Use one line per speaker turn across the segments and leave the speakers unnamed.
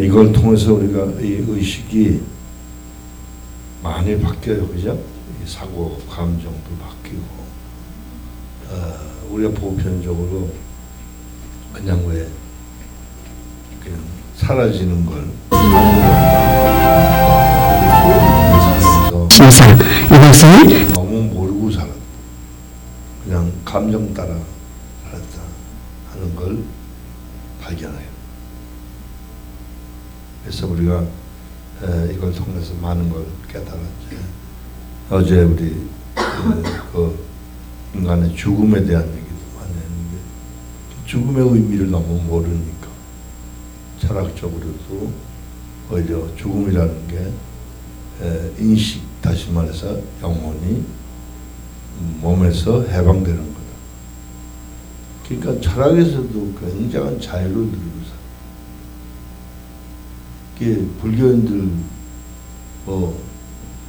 이걸 통해서 우리가 이 의식이 많이 바뀌어요, 그죠? 이 사고, 감정도 바뀌고, 우리가 보편적으로 그냥 그냥 사라지는 걸
이것을
너무 모르고 살았다. 그냥 감정 따라 살았다 하는 걸 발견해요. 그래서 우리가 이걸 통해서 많은 걸 깨달았죠. 어제 우리 그 인간의 죽음에 대한 얘기도 많이 했는데 죽음의 의미를 너무 모르니까 철학적으로도 오히려 죽음이라는 게 인식, 다시 말해서 영혼이 몸에서 해방되는 거다. 그러니까 철학에서도 굉장한 자유를 누리고 살아요. 불교인들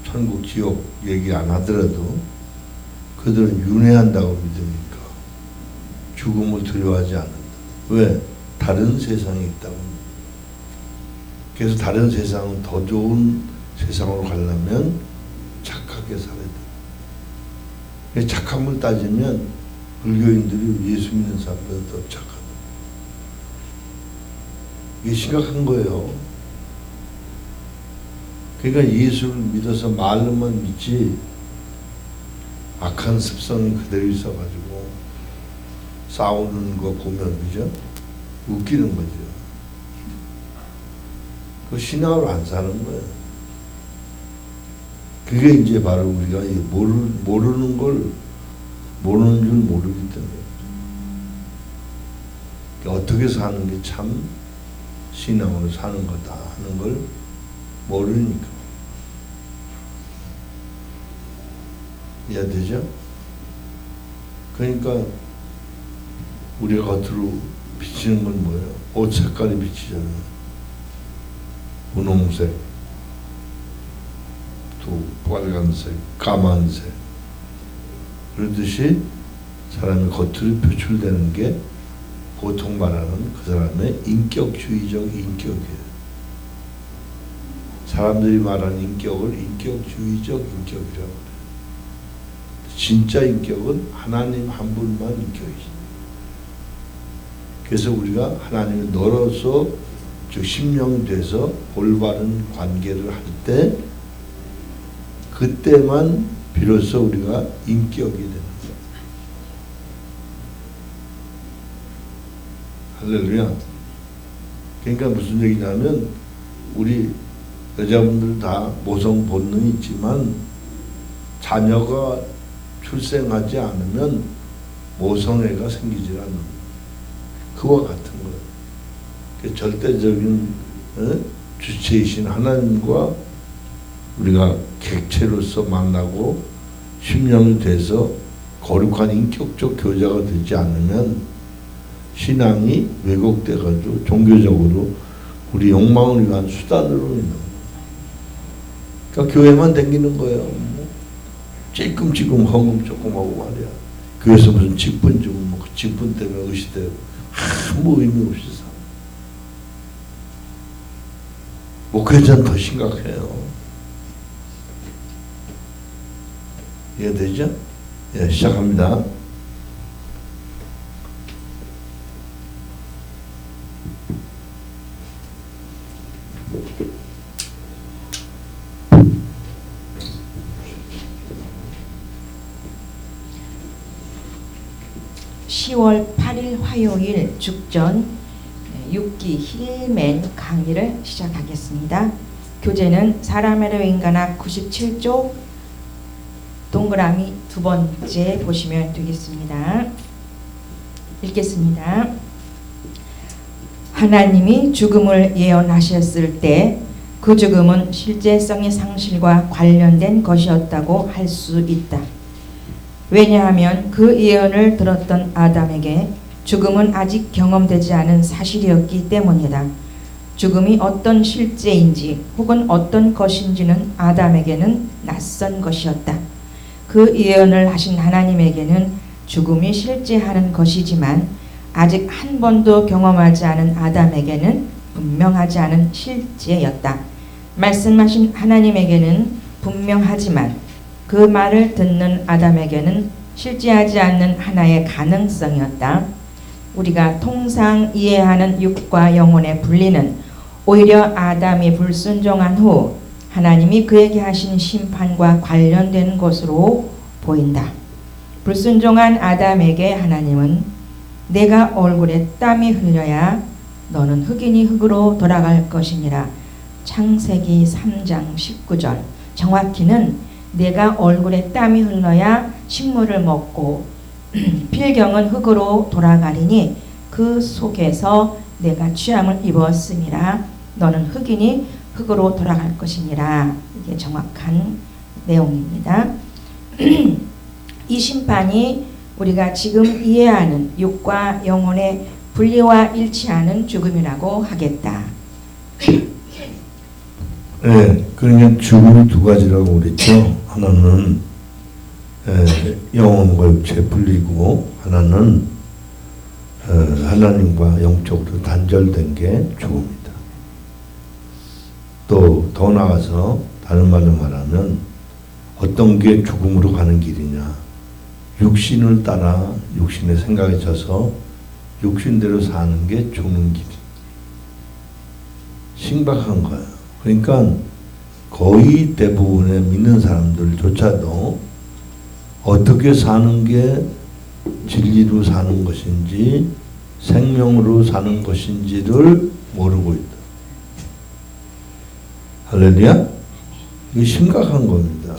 천국 지옥 얘기 안 하더라도 그들은 윤회한다고 믿으니까 죽음을 두려워하지 않는다. 왜? 다른 세상이 있다고. 그래서 다른 세상은 더 좋은 세상으로 가려면 착하게 살아야 돼. 착함을 따지면 불교인들이 예수 믿는 사람보다 더 착하다. 이게 심각한 거예요. 그러니까 예수를 믿어서 말로만 믿지 악한 습성이 그대로 있어가지고 싸우는 거 보면 그죠? 웃기는 거죠. 그 신앙을 안 사는 거예요. 그게 이제 바로 우리가 모르는 걸 모르는 줄 모르기 때문에 어떻게 사는 게 참 신앙으로 사는 거다 하는 걸 모르니까. 이해되죠? 그러니까 우리가 겉으로 비치는 건 뭐예요? 옷 색깔이 비치잖아요. 분홍색, 또 빨간색, 까만색. 그러듯이 사람이 겉으로 표출되는 게 보통 말하는 그 사람의 인격주의적 인격이에요. 사람들이 말하는 인격을 인격주의적 인격이라고 해요. 진짜 인격은 하나님 한 분만 인격이지. 그래서 우리가 하나님을 너로서 즉 심령이 돼서 올바른 관계를 할 때 그때만 비로소 우리가 인격이 되는 거예요. 할렐루야. 그러니까 무슨 얘기냐면 우리 여자분들 다 모성 본능이 있지만 자녀가 출생하지 않으면 모성애가 생기지 않는 그와 같은 거예요. 절대적인 주체이신 하나님과 우리가 객체로서 만나고 심령이 돼서 거룩한 인격적 교제가 되지 않으면 신앙이 왜곡돼가지고 종교적으로 우리 욕망을 위한 수단으로 있는 거예요. 그러니까 교회만 다니는 거예요. 찔끔찔끔 헌금 조금 하고 말이야. 교회에서 무슨 직분 주고 뭐 그 직분 때문에 의시되고 아무 의미 없이 살아. 목회자는 더 심각해요. 이해되죠? 예, 시작합니다.
10월 8일 화요일 죽전 6기 힐맨 강의를 시작하겠습니다. 교재는 사람으로 인간학 97쪽 동그라미 두 번째 보시면 되겠습니다. 읽겠습니다. 하나님이 죽음을 예언하셨을 때 그 죽음은 실제성의 상실과 관련된 것이었다고 할 수 있다. 왜냐하면 그 예언을 들었던 아담에게 죽음은 아직 경험되지 않은 사실이었기 때문이다. 죽음이 어떤 실제인지 혹은 어떤 것인지는 아담에게는 낯선 것이었다. 그 예언을 하신 하나님에게는 죽음이 실제하는 것이지만 아직 한 번도 경험하지 않은 아담에게는 분명하지 않은 실제였다. 말씀하신 하나님에게는 분명하지만 그 말을 듣는 아담에게는 실제하지 않는 하나의 가능성이었다. 우리가 통상 이해하는 육과 영혼의 분리는 오히려 아담이 불순종한 후 하나님이 그에게 하신 심판과 관련된 것으로 보인다. 불순종한 아담에게 하나님은 내가 얼굴에 땀이 흘려야 너는 흑인이 흙으로 돌아갈 것이니라. 창세기 3장 19절. 정확히는 내가 얼굴에 땀이 흘러야 식물을 먹고 필경은 흙으로 돌아가리니 그 속에서 내가 취함을 입었음이라. 너는 흑인이 흙으로 돌아갈 것이니라. 이게 정확한 내용입니다. 이 심판이 우리가 지금 이해하는 육과 영혼의 분리와 일치하는 죽음이라고 하겠다.
네, 그러니까 죽음이 두 가지라고 그랬죠. 하나는 영혼과 육체 분리고 하나는 하나님과 영적으로 단절된 게 죽음이다. 또 더 나아가서 다른 말로 말하면 어떤 게 죽음으로 가는 길이냐. 육신을 따라 육신의 생각에 져서 육신대로 사는 게 죽는 길이. 신박한 거야. 그러니까 거의 대부분의 믿는 사람들조차도 어떻게 사는 게 진리로 사는 것인지 생명으로 사는 것인지를 모르고 있다. 할렐루야? 이게 심각한 겁니다.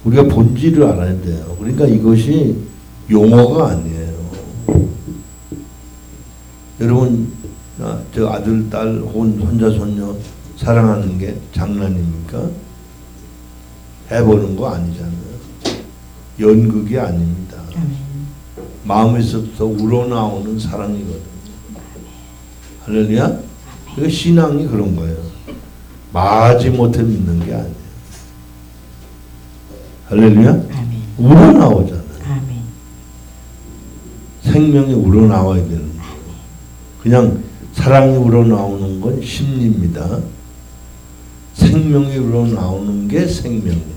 우리가 본질을 알아야 돼요. 그러니까 이것이 용어가 아니에요. 여러분, 저 아들, 딸 혹은 손자, 손녀 사랑하는 게 장난입니까? 해보는 거 아니잖아요. 연극이 아닙니다. 마음에서부터 우러나오는 사랑이거든요. 할렐루야? 그 신앙이 그런 거예요. 마지못해 믿는 게 아니에요. 할렐루야? 우러나오잖아요.
아멘.
생명이 우러나와야 되는 거예요. 그냥 사랑이 우러나오는 건 심리입니다. 생명이 우러나오는 게 생명이에요.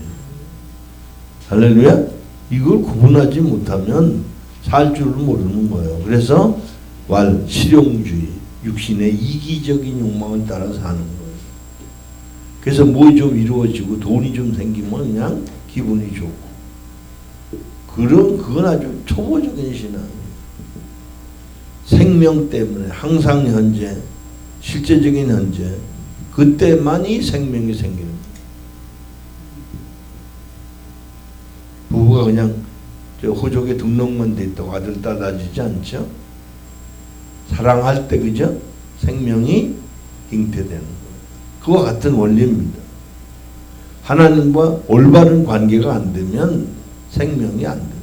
할렐루야? 이걸 구분하지 못하면 살 줄을 모르는 거예요. 그래서 실용주의, 육신의 이기적인 욕망을 따라 사는 거예요. 그래서 뭐 좀 이루어지고 돈이 좀 생기면 그냥 기분이 좋고. 그건 아주 초보적인 신앙이에요. 생명 때문에 항상 현재, 실제적인 현재, 그때만이 생명이 생기는 거예요. 부부가 그냥 저 호적에 등록만 돼 있다고 아들 딸 낳아주지 않죠? 사랑할 때 그죠? 생명이 잉태되는 거예요. 그와 같은 원리입니다. 하나님과 올바른 관계가 안 되면 생명이 안 됩니다.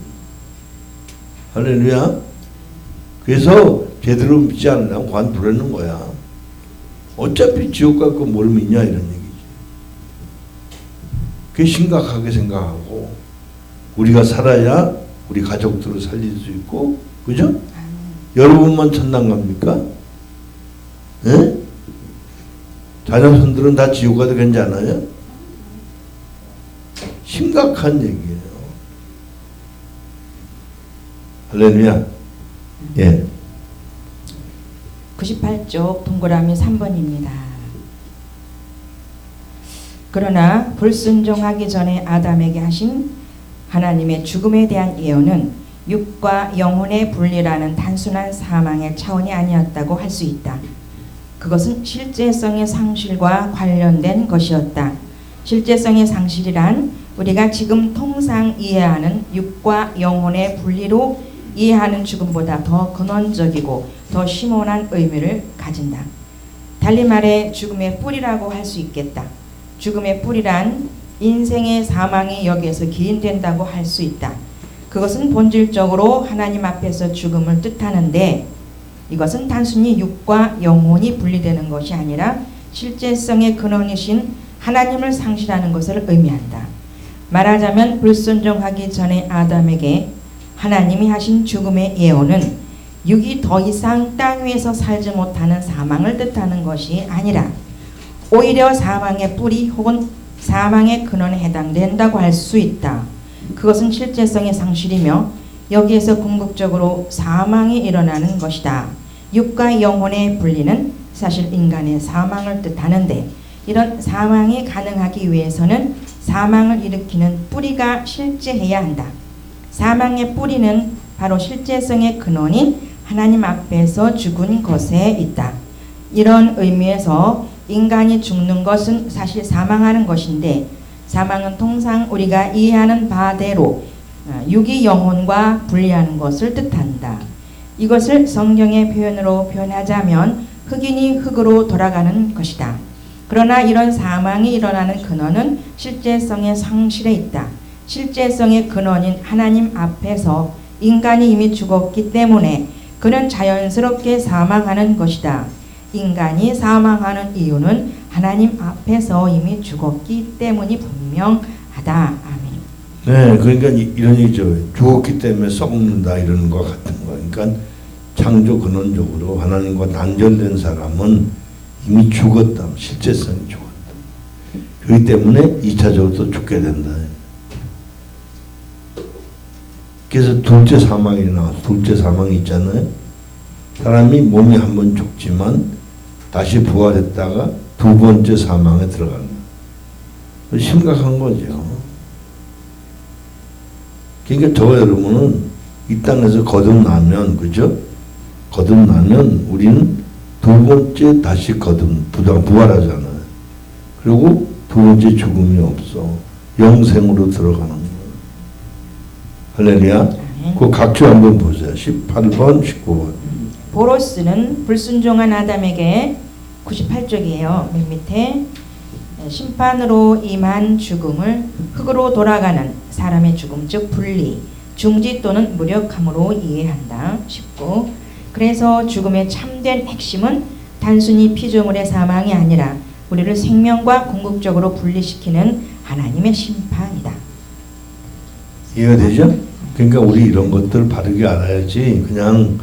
할렐루야. 그래서 제대로 믿지 않으려면 관두라는 거야. 어차피 지옥 갈 거 뭘 믿냐 이런 얘기지. 그게 심각하게 생각하고 우리가 살아야 우리 가족들을 살릴 수 있고, 그죠? 여러분만 천당 갑니까? 예? 자녀손들은 다 지옥 가도 괜찮아요? 심각한 얘기예요. 할렐루야. 예.
98쪽 동그라미 3번입니다. 그러나 불순종하기 전에 아담에게 하신 하나님의 죽음에 대한 예언은 육과 영혼의 분리라는 단순한 사망의 차원이 아니었다고 할 수 있다. 그것은 실제성의 상실과 관련된 것이었다. 실제성의 상실이란 우리가 지금 통상 이해하는 육과 영혼의 분리로 이해하는 죽음보다 더 근원적이고 더 심오한 의미를 가진다. 달리 말해 죽음의 뿌리라고 할 수 있겠다. 죽음의 뿌리란 인생의 사망이 여기에서 기인된다고 할 수 있다. 그것은 본질적으로 하나님 앞에서 죽음을 뜻하는데 이것은 단순히 육과 영혼이 분리되는 것이 아니라 실제성의 근원이신 하나님을 상실하는 것을 의미한다. 말하자면 불순종하기 전에 아담에게 하나님이 하신 죽음의 예언은 육이 더 이상 땅 위에서 살지 못하는 사망을 뜻하는 것이 아니라 오히려 사망의 뿌리 혹은 사망의 근원에 해당된다고 할 수 있다. 그것은 실제성의 상실이며 여기에서 궁극적으로 사망이 일어나는 것이다. 육과 영혼의 분리는 사실 인간의 사망을 뜻하는데 이런 사망이 가능하기 위해서는 사망을 일으키는 뿌리가 실제해야 한다. 사망의 뿌리는 바로 실제성의 근원인 하나님 앞에서 죽은 것에 있다. 이런 의미에서 인간이 죽는 것은 사실 사망하는 것인데 사망은 통상 우리가 이해하는 바대로 육이 영혼과 분리하는 것을 뜻한다. 이것을 성경의 표현으로 표현하자면 흑인이 흑으로 돌아가는 것이다. 그러나 이런 사망이 일어나는 근원은 실제성의 상실에 있다. 실제성의 근원인 하나님 앞에서 인간이 이미 죽었기 때문에 그는 자연스럽게 사망하는 것이다. 인간이 사망하는 이유는 하나님 앞에서 이미 죽었기 때문이 분명하다. 아멘.
네, 그러니까 이런 얘기죠. 죽었기 때문에 썩는다 이런 것 같은 거. 그러니까 창조 근원적으로 하나님과 단절된 사람은 이미 죽었다. 실제성이 죽었다. 그렇기 때문에 2차적으로 또 죽게 된다. 그래서 둘째 사망이 나와서 둘째 사망이 있잖아요. 사람이 몸이 한 번 죽지만 다시 부활했다가 두 번째 사망에 들어간다. 심각한 거죠. 그러니까 저 여러분은 이 땅에서 거듭나면, 그죠? 거듭나면 우리는 두 번째 다시 부활하잖아요. 그리고 두 번째 죽음이 없어. 영생으로 들어가는 거예요. 할렐루야. 그 각주 한번 보세요. 18번, 19번.
보로스는 불순종한 아담에게 98쪽이에요. 맨 밑에 심판으로 임한 죽음을 흙으로 돌아가는 사람의 죽음, 즉 분리, 중지 또는 무력함으로 이해한다. 19. 그래서 죽음의 참된 핵심은 단순히 피조물의 사망이 아니라 우리를 생명과 궁극적으로 분리시키는 하나님의 심판이다.
이해가 되죠? 그러니까 우리 이런 것들 바르게 알아야지 그냥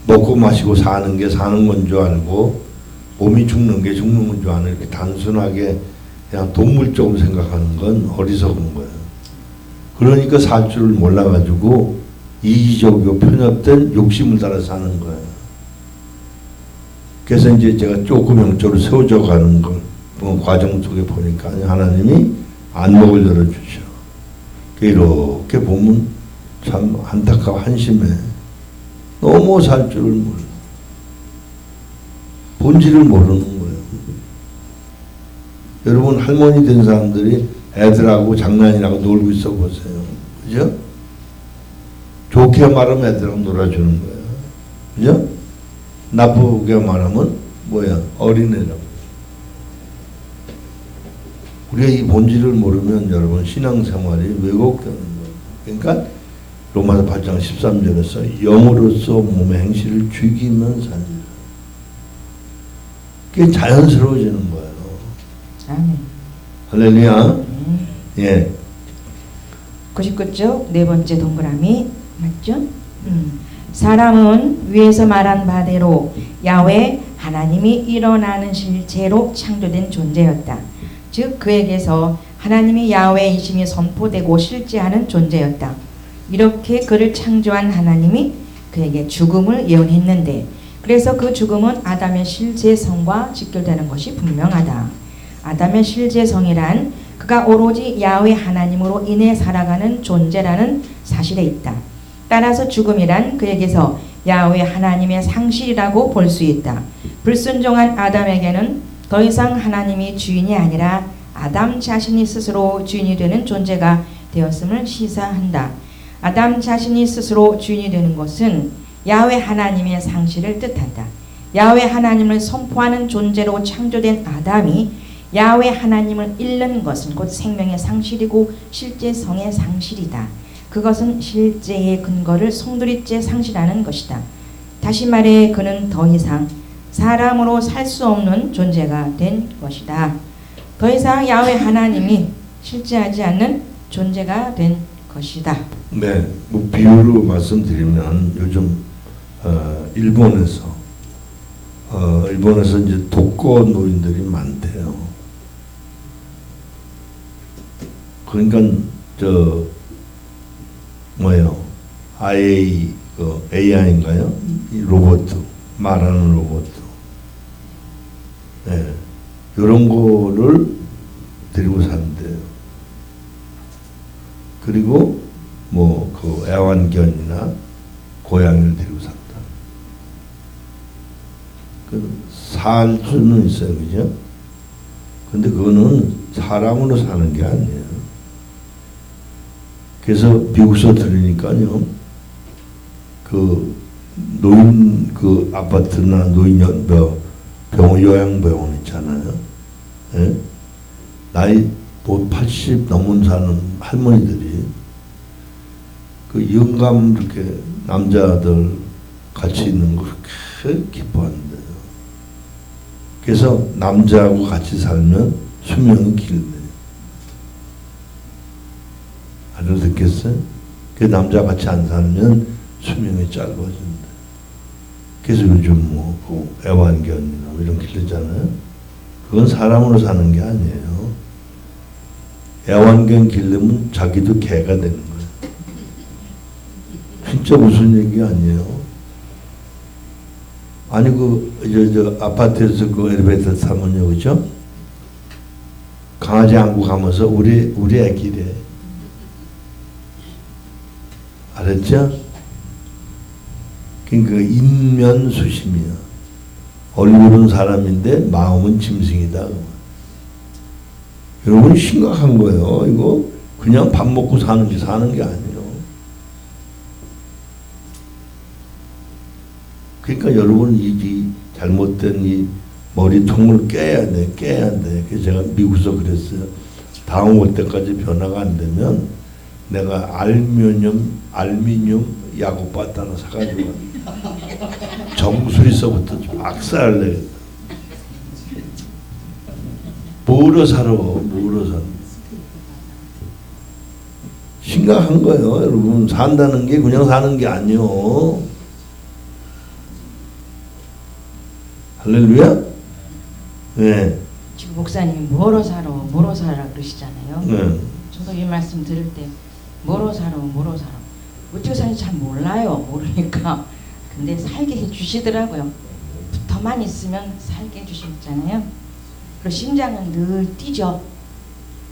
먹고 마시고 사는 게 사는 건 줄 알고 몸이 죽는 게 죽는 건 줄 아는 이렇게 단순하게 그냥 동물적으로 생각하는 건 어리석은 거예요. 그러니까 살 줄을 몰라가지고 이기적이고 편협된 욕심을 따라 사는 거예요. 그래서 이제 제가 조금 영적으로 세워져 가는 걸 과정 속에 보니까 하나님이 안목을 열어주셔. 이렇게 보면 참 안타까워 한심해. 너무 살 줄을 몰라. 본질을 모르는 거예요. 여러분 할머니 된 사람들이 애들하고 장난이라고 놀고 있어 보세요. 그죠? 좋게 말하면 애들하고 놀아주는 거예요. 그죠? 나쁘게 말하면 뭐야? 어린애라고. 우리가 이 본질을 모르면 여러분 신앙생활이 왜곡되는 거예요. 그러니까 로마서 8장 13절에서 영으로서 몸의 행실을 죽이면 살리라. 그게 자연스러워지는 거예요.
아멘.
할렐루야. 예.
99쪽 네 번째 동그라미 맞죠? 사람은 위에서 말한 바대로 야훼 하나님이 일어나는 실체로 창조된 존재였다. 즉 그에게서 하나님이 야훼이심이 선포되고 실제하는 존재였다. 이렇게 그를 창조한 하나님이 그에게 죽음을 예언했는데 그래서 그 죽음은 아담의 실제성과 직결되는 것이 분명하다. 아담의 실제성이란 그가 오로지 야훼 하나님으로 인해 살아가는 존재라는 사실에 있다. 따라서 죽음이란 그에게서 야훼 하나님의 상실이라고 볼 수 있다. 불순종한 아담에게는 더 이상 하나님이 주인이 아니라 아담 자신이 스스로 주인이 되는 존재가 되었음을 시사한다. 아담 자신이 스스로 주인이 되는 것은 야훼 하나님의 상실을 뜻한다. 야훼 하나님을 선포하는 존재로 창조된 아담이 야훼 하나님을 잃는 것은 곧 생명의 상실이고 실제성의 상실이다. 그것은 실제의 근거를 송두리째 상실하는 것이다. 다시 말해 그는 더 이상 사람으로 살 수 없는 존재가 된 것이다. 더 이상 야훼 하나님이 실제하지 않는 존재가 된 것이다.
네, 뭐 비유로 말씀드리면 요즘 일본에서 이제 독거 노인들이 많대요. 그러니까 저 뭐예요? AI인가요? 이 로봇, 말하는 로봇. 네, 이런 거를 데리고 산대요. 그리고 뭐 그 애완견이나 고양이를 데리고 산다. 살 수는 있어요, 그죠? 근데 그거는 사람으로 사는 게 아니에요. 그래서 미국서 들으니까요, 그 노인 그 아파트나 노인 병원 요양병원 있잖아요. 예? 나이 뭐 80 넘은 사는 할머니들이 그 영감 이렇게 남자들 같이 있는 거 그렇게 기뻐한대요. 그래서 남자하고 같이 살면 수명이 길대요. 알아듣겠어요? 그 남자 같이 안 살면 수명이 짧아진다. 그래서 요즘 뭐 그 애완견이나 이런 기르잖아요. 그건 사람으로 사는 게 아니에요. 애완견 기르면 자기도 개가 되는 거예요. 진짜 무슨 얘기 아니에요. 아니 저 아파트에서 그 엘리베이터 타면요, 그죠? 강아지 안고 가면서 우리 애기래. 알았죠? 그러니까 인면수심이야. 얼굴은 사람인데 마음은 짐승이다. 여러분 심각한 거예요. 이거 그냥 밥 먹고 사는 게 아니에요. 그러니까 여러분 이 잘못된 이 머리통을 깨야 돼. 그래서 제가 미국에서 그랬어요. 다음 올 때까지 변화가 안 되면 내가 알미늄 야구바트 하나 사가지고 정수리서부터 박살내겠다. 뭐로 살아. 심각한 거예요. 여러분 산다는 게 그냥 사는 게 아니요. 할렐루야. 네.
지금 목사님 뭐로 살아 그러시잖아요.
네.
저도 이 말씀 들을 때 뭐로 살아 어떻게 사는지 잘 몰라요. 모르니까 근데 살게 해주시더라고요. 붙어만 있으면 살게 해주시잖아요. 그리고 심장은 늘 뛰죠.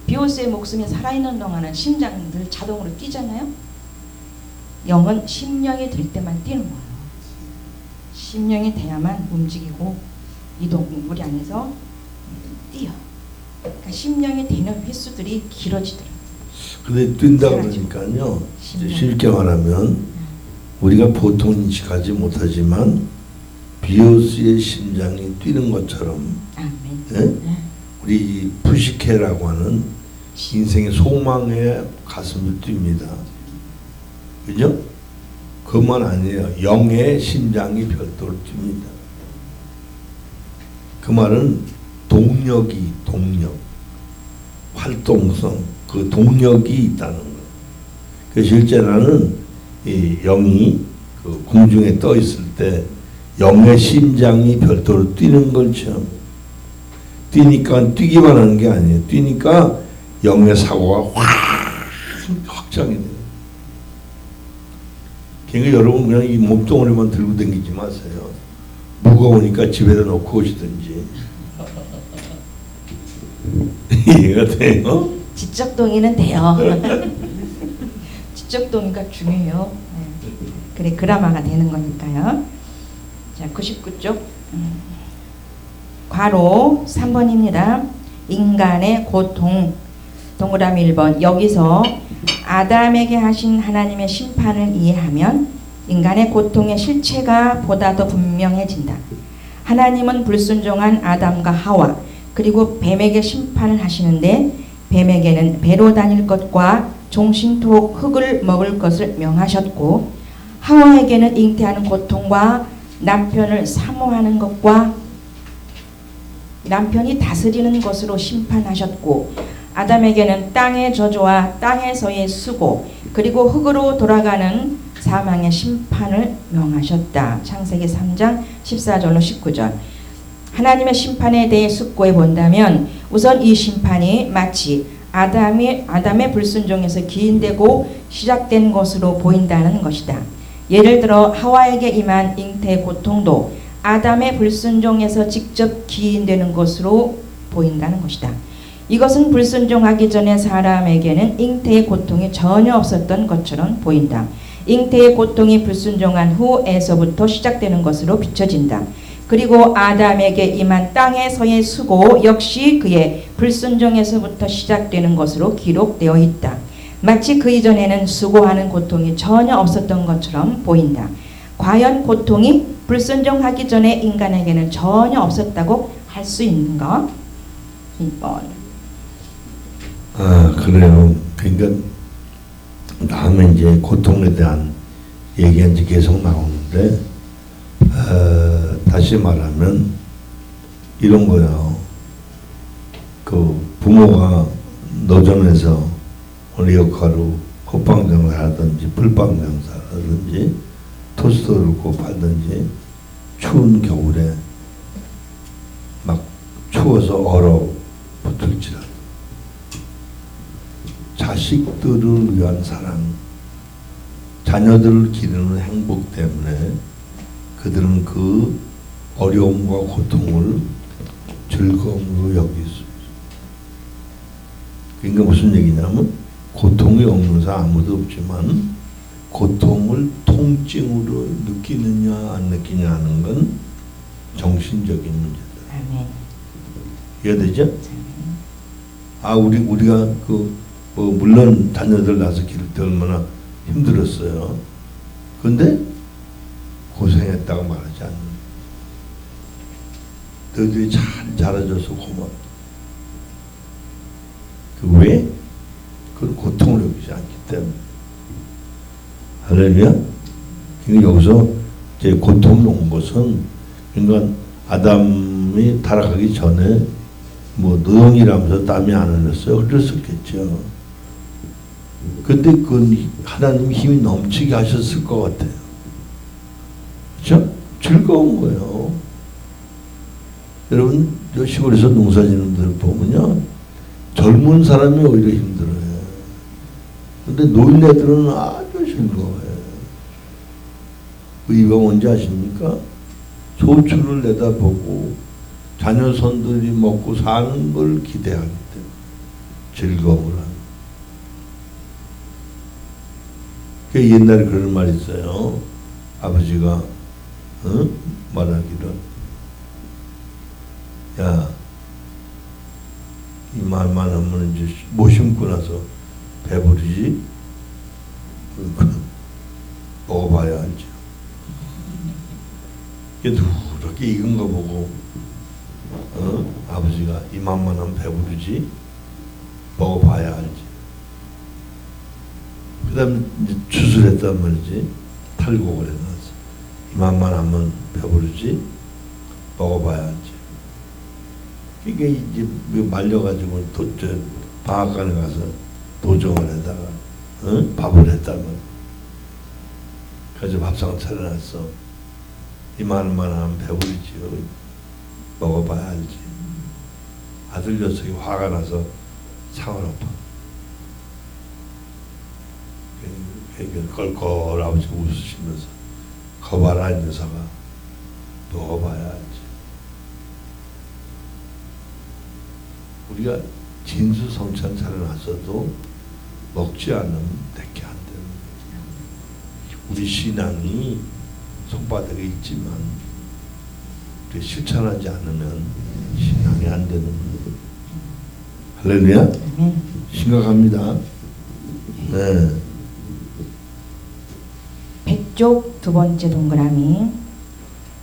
비오스의 목숨이 살아있는 동안은 심장은 늘 자동으로 뛰잖아요. 영은 심령이 될 때만 뛰는 거예요. 심령이 돼야만 움직이고 우리 안에서 뛰어. 그러니까 심령이 되는 횟수들이 길어지더라고요.
근데 뛴다 그러니까요. 쉽게 말하면 우리가 보통 인식하지 못하지만 비오스의 심장이 뛰는 것처럼 예? 우리 푸시케라고 하는 인생의 소망의 가슴을 뜁니다. 그죠? 그것만 아니에요. 영의 심장이 별도로 뜁니다. 그 말은 동력, 활동성, 그 동력이 있다는 거예요. 그 실제 나는 이 영이 그 공중에 떠 있을 때 영의 심장이 별도로 뛰는 것처럼 뛰니까 뛰기만 하는 게 아니에요. 뛰니까 영의 사고가 확장이 돼요. 그러니까 여러분 그냥 이 몸뚱어리만 들고 다니지 마세요. 무거우니까 집에다 놓고 오시든지. 이해가 돼요?
지적 동의는 돼요. 지적 동의가 중요해요. 네. 그래 그라마가 되는 거니까요. 자, 99쪽 괄호 3번입니다. 인간의 고통 동그라미 1번. 여기서 아담에게 하신 하나님의 심판을 이해하면 인간의 고통의 실체가 보다 더 분명해진다. 하나님은 불순종한 아담과 하와 그리고 뱀에게 심판을 하시는데 뱀에게는 배로 다닐 것과 종신토록 흙을 먹을 것을 명하셨고 하와에게는 잉태하는 고통과 남편을 사모하는 것과 남편이 다스리는 것으로 심판하셨고 아담에게는 땅의 저주와 땅에서의 수고 그리고 흙으로 돌아가는 사망의 심판을 명하셨다. 창세기 3장 14절로 19절. 하나님의 심판에 대해 숙고해 본다면 우선 이 심판이 마치 아담의 불순종에서 기인되고 시작된 것으로 보인다는 것이다. 예를 들어 하와에게 임한 잉태의 고통도 아담의 불순종에서 직접 기인되는 것으로 보인다는 것이다. 이것은 불순종하기 전에 사람에게는 잉태의 고통이 전혀 없었던 것처럼 보인다. 잉태의 고통이 불순종한 후에서부터 시작되는 것으로 비춰진다. 그리고 아담에게 임한 땅에서의 수고 역시 그의 불순종에서부터 시작되는 것으로 기록되어 있다. 마치 그 이전에는 수고하는 고통이 전혀 없었던 것처럼 보인다. 과연 고통이 불순종하기 전에 인간에게는 전혀 없었다고 할 수 있는가? 2번.
아, 그래요. 그러니까 다음에 이제 고통에 대한 얘기가 이제 계속 나오는데 다시 말하면 이런 거예요. 그 부모가 노점에서 어느 역할로 호빵장사라든지 불빵장사라든지 토스트를 굽고 팔든지 추운 겨울에 막 추워서 얼어 붙을지라도 자식들을 위한 사랑, 자녀들을 기르는 행복 때문에 그들은 그 어려움과 고통을 즐거움으로 여길 수 있어요. 그러니까 무슨 얘기냐면 고통이 없는 사람 아무도 없지만 고통을 통증으로 느끼느냐 안 느끼냐 하는 건 정신적인 문제다. 이해되죠? 아, 우리가 물론 자녀들 낳아서 기를 때 얼마나 힘들었어요. 근데 고생했다고 말하지 않는. 너희들이 잘 자라줘서 고맙다. 그 왜? 그걸 고통을 여기지 않기 때문에. 할렐루야. 그러니까 여기서 이제 고통이 온 것은 그러니까 아담이 타락하기 전에 뭐 노동이라면서 땀이 안 흘렸어요. 흘렸었겠죠. 근데 그 하나님 힘이 넘치게 하셨을 것 같아요. 그렇죠? 즐거운 거예요. 여러분 시골에서 농사 짓는 분들 보면요, 젊은 사람이 오히려 힘들어요. 근데 노인네들은 아주 즐거워요. 그 이유가 뭔지 아십니까? 소출을 내다보고 자녀 손들이 먹고 사는 걸 기대하기 때문에 즐거움을 하는. 그 옛날에 그런 말이 있어요. 아버지가 말하기를, 야, 이 말만 하면 이제 못 심고 나서 배부르지? 먹어봐야 알죠. 이게 누렇게 익은 거 보고 아버지가 이만만 하면 배부르지? 먹어봐야 알지. 그 다음에 이제 추술했단 말이지. 탈곡을 해놨어. 이만만 하면 배부르지? 먹어봐야 알지. 이게 이제 말려가지고 방앗간에 가서 도정을 해다가 밥을 했단 말이야. 그래서 밥상을 차려놨어. 이만만 하면 배부르지요. 먹어봐야 알지. 아들 녀석이 화가 나서 상을 엎어. 껄껄 아버지가 웃으시면서 거봐라 이 녀석아, 먹어봐야 알지. 우리가 진수성찬 차려놨어도 먹지 않으면 내게 안 되는 거예요. 우리 신앙이 손바닥에 있지만 실천하지 않으면 신앙이 안 되는 거예요. 할렐루야. 심각합니다. 네.
100쪽 두 번째 동그라미.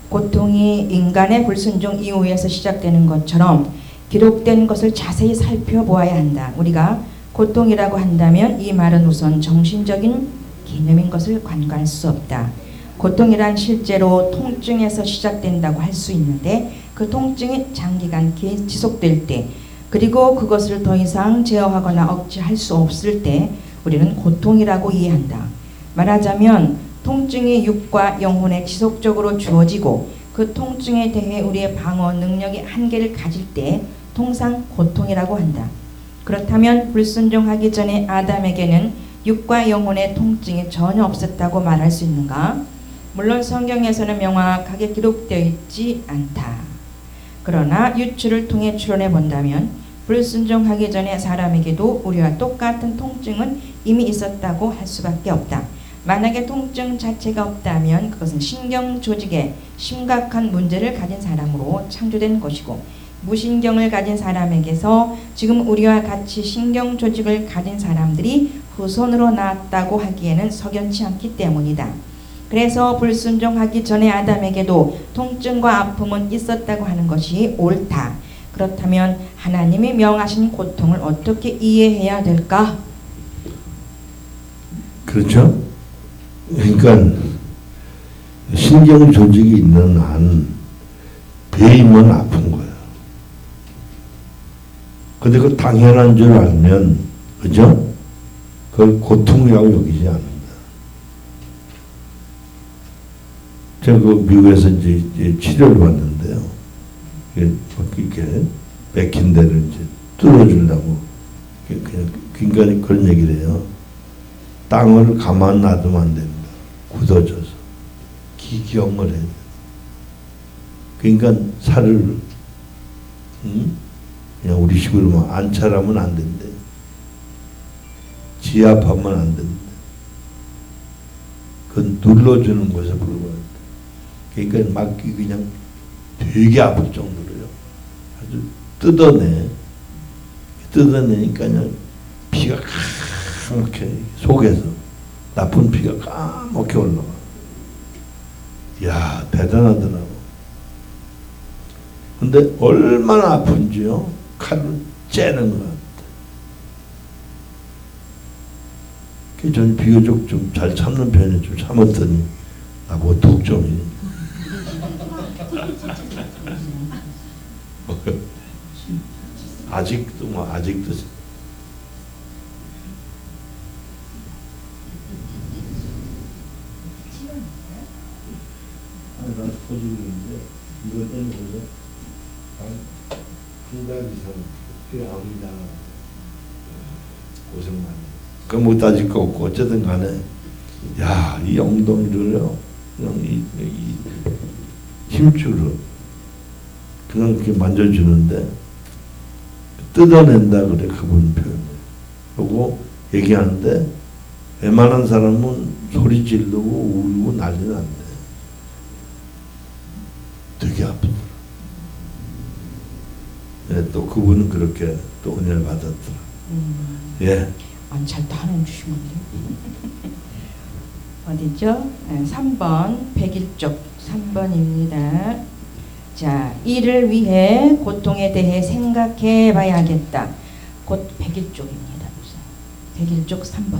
고통이 인간의 불순종 이후에서 시작되는 것처럼 기록된 것을 자세히 살펴보아야 한다. 우리가 고통이라고 한다면 이 말은 우선 정신적인 개념인 것을 간과할 수 없다. 고통이란 실제로 통증에서 시작된다고 할 수 있는데 그 통증이 장기간 지속될 때 그리고 그것을 더 이상 제어하거나 억제할 수 없을 때 우리는 고통이라고 이해한다. 말하자면 통증이 육과 영혼에 지속적으로 주어지고 그 통증에 대해 우리의 방어 능력이 한계를 가질 때 통상 고통이라고 한다. 그렇다면 불순종하기 전에 아담에게는 육과 영혼의 통증이 전혀 없었다고 말할 수 있는가? 물론 성경에서는 명확하게 기록되어 있지 않다. 그러나 유추를 통해 추론해 본다면 불순종하기 전에 사람에게도 우리와 똑같은 통증은 이미 있었다고 할 수밖에 없다. 만약에 통증 자체가 없다면 그것은 신경 조직에 심각한 문제를 가진 사람으로 창조된 것이고 무신경을 가진 사람에게서 지금 우리와 같이 신경 조직을 가진 사람들이 후손으로 나왔다고 하기에는 석연치 않기 때문이다. 그래서 불순종하기 전에 아담에게도 통증과 아픔은 있었다고 하는 것이 옳다. 그렇다면 하나님이 명하신 고통을 어떻게 이해해야 될까?
그렇죠? 그러니까 신경 조직이 있는 한 배임은 아픈 거예요. 근데 그 당연한 줄 알면, 그죠? 그걸 고통이라고 여기지 않는다. 제가 그 미국에서 이제 치료를 받는데요. 이렇게 맥힌 데를 이제 뚫어주려고 그냥 굉장히 그런 얘기를 해요. 땅을 가만 놔두면 안 됩니다. 굳어져서 기경을 해야 돼요. 그러니까 살을 그냥 우리 식으로 안찰하면 안 된대. 지압하면 안 된대. 그건 눌러주는 것에 불과해. 그러니까 막 그냥 되게 아플 정도로요. 아주 뜯어내니까 그냥 피가 까맣게 속에서 나쁜 피가 까맣게 올라가. 이야, 대단하더라고. 근데 얼마나 아픈지요? 칼로 째는 것 같아. 저는 비교적 좀 잘 참는 편이에요. 좀 참았더니 나보고 독점이. 아직도 난 터지고 있는데 이것 때문에 보세요. 한 달 이상 필요합니다. 고생 많이. 그 뭐 따질 거 없고 어쨌든 간에 야, 이 엉덩이를요 그냥 이 힘줄을 그냥 이렇게 만져주는데 뜯어낸다 그래 그분 표현을. 그리고 얘기하는데 웬만한 사람은 소리 지르고 울고 난리는 안 돼. 되게 아프더라. 예, 또 그분은 그렇게 또 은혜를 받았더라. 예.
안찰도 하는 주시면 어디죠? 3번 101쪽 3번입니다. 자, 이를 위해 고통에 대해 생각해 봐야겠다. 곧 101쪽입니다. 101쪽 3번.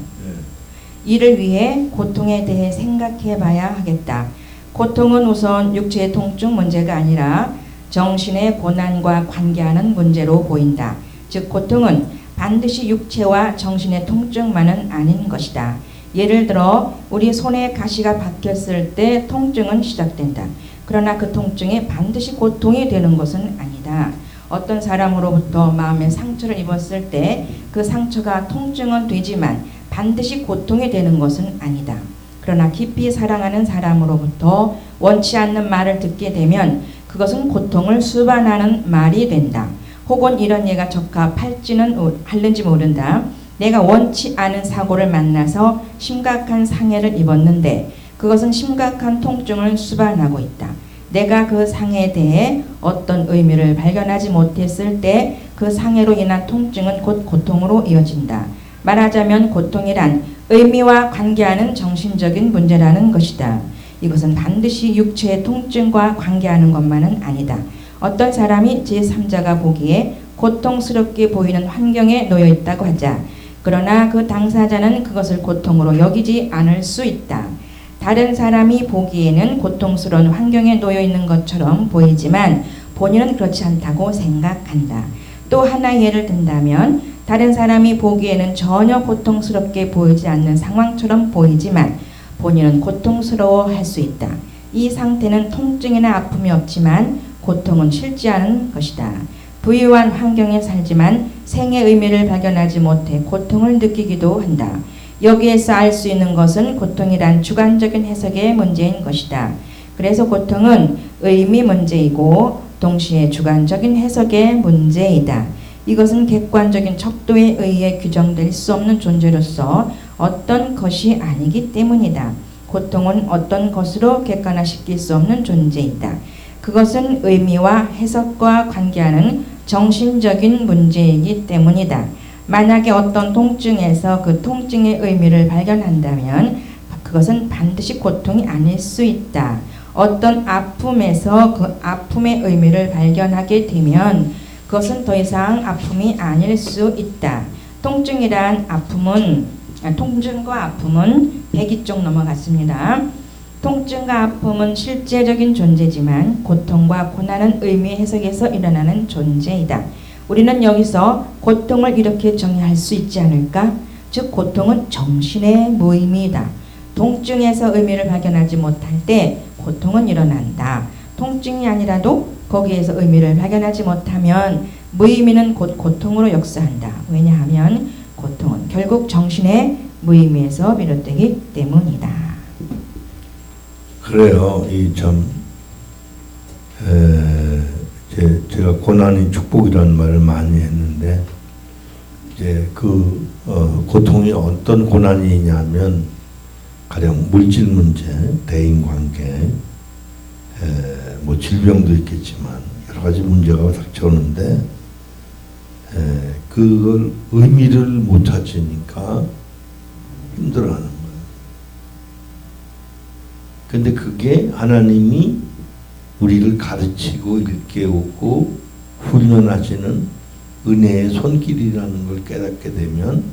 이를 위해 고통에 대해 생각해 봐야 하겠다. 고통은 우선 육체의 통증 문제가 아니라 정신의 고난과 관계하는 문제로 보인다. 즉 고통은 반드시 육체와 정신의 통증만은 아닌 것이다. 예를 들어 우리 손에 가시가 박혔을 때 통증은 시작된다. 그러나 그 통증이 반드시 고통이 되는 것은 아니다. 어떤 사람으로부터 마음의 상처를 입었을 때 그 상처가 통증은 되지만 반드시 고통이 되는 것은 아니다. 그러나 깊이 사랑하는 사람으로부터 원치 않는 말을 듣게 되면 그것은 고통을 수반하는 말이 된다. 혹은 이런 예가 적합할지는 모른다. 내가 원치 않은 사고를 만나서 심각한 상해를 입었는데 그것은 심각한 통증을 수반하고 있다. 내가 그 상해에 대해 어떤 의미를 발견하지 못했을 때 그 상해로 인한 통증은 곧 고통으로 이어진다. 말하자면 고통이란 의미와 관계하는 정신적인 문제라는 것이다. 이것은 반드시 육체의 통증과 관계하는 것만은 아니다. 어떤 사람이 제3자가 보기에 고통스럽게 보이는 환경에 놓여 있다고 하자. 그러나 그 당사자는 그것을 고통으로 여기지 않을 수 있다. 다른 사람이 보기에는 고통스러운 환경에 놓여 있는 것처럼 보이지만 본인은 그렇지 않다고 생각한다. 또 하나의 예를 든다면 다른 사람이 보기에는 전혀 고통스럽게 보이지 않는 상황처럼 보이지만 본인은 고통스러워할 수 있다. 이 상태는 통증이나 아픔이 없지만 고통은 싫지 않은 것이다. 부유한 환경에 살지만 생의 의미를 발견하지 못해 고통을 느끼기도 한다. 여기에서 알 수 있는 것은 고통이란 주관적인 해석의 문제인 것이다. 그래서 고통은 의미 문제이고 동시에 주관적인 해석의 문제이다. 이것은 객관적인 척도에 의해 규정될 수 없는 존재로서 어떤 것이 아니기 때문이다. 고통은 어떤 것으로 객관화시킬 수 없는 존재이다. 그것은 의미와 해석과 관계하는 정신적인 문제이기 때문이다. 만약에 어떤 통증에서 그 통증의 의미를 발견한다면 그것은 반드시 고통이 아닐 수 있다. 어떤 아픔에서 그 아픔의 의미를 발견하게 되면 그것은 더 이상 아픔이 아닐 수 있다. 통증과 아픔은 102쪽 넘어갔습니다. 통증과 아픔은 실제적인 존재지만 고통과 고난은 의미 해석에서 일어나는 존재이다. 우리는 여기서 고통을 이렇게 정의할 수 있지 않을까? 즉 고통은 정신의 무의미이다. 통증에서 의미를 발견하지 못할 때 고통은 일어난다. 통증이 아니라도 거기에서 의미를 발견하지 못하면 무의미는 곧 고통으로 역사한다. 왜냐하면 고통은 결국 정신의 무의미에서 비롯되기 때문이다.
그래요. 제가 고난이 축복이라는 말을 많이 했는데 이제 고통이 어떤 고난이냐면 가령 물질 문제, 대인 관계, 뭐 질병도 있겠지만 여러 가지 문제가 닥쳐오는데 그걸 의미를 못 찾으니까 힘들어하는 거예요. 근데 그게 하나님이 우리를 가르치고 일깨우고 훈련하시는 은혜의 손길이라는 걸 깨닫게 되면